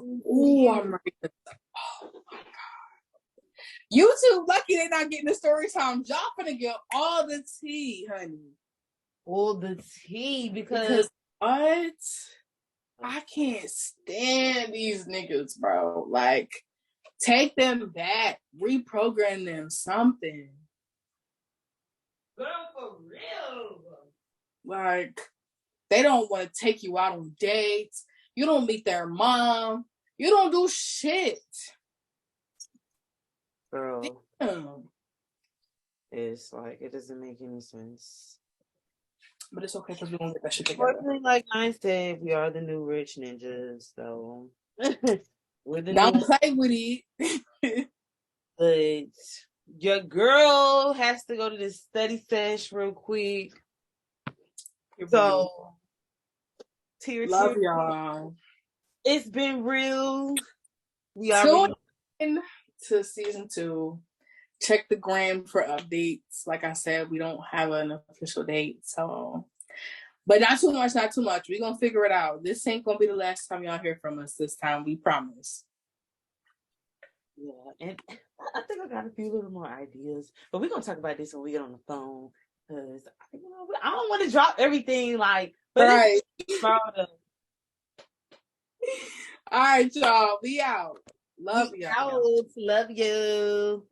ready to. Oh my God. You too lucky they're not getting the story time. Y'all finna get all the tea, honey.
All the tea
Because what? I can't stand these niggas, bro. Like, take them back, reprogram them, something.
girl, for real.
Like, they don't want to take you out on dates. You don't meet their mom. You don't do shit.
Girl.
Damn.
It's like it doesn't make any sense.
But it's okay because we're gonna get that shit together.
Fortunately, like I said, we are the new rich ninjas, so we're the
Don't
new.
play with it.
But your girl has to go to this study sesh real quick. So,
Love y'all.
it's been real. We
Tune
already.
in to season 2. Check the gram for updates. Like I said, we don't have an official date, so but not too much, not too much. We're gonna figure it out. This ain't gonna be the last time y'all hear from us this time, we promise.
Yeah, and I think I got a few little more ideas, but we're gonna talk about this when we get on the phone because I don't want to drop everything but
Right.
it's brought up.
All right, y'all. We out. Love
We
y'all.
out. Love you.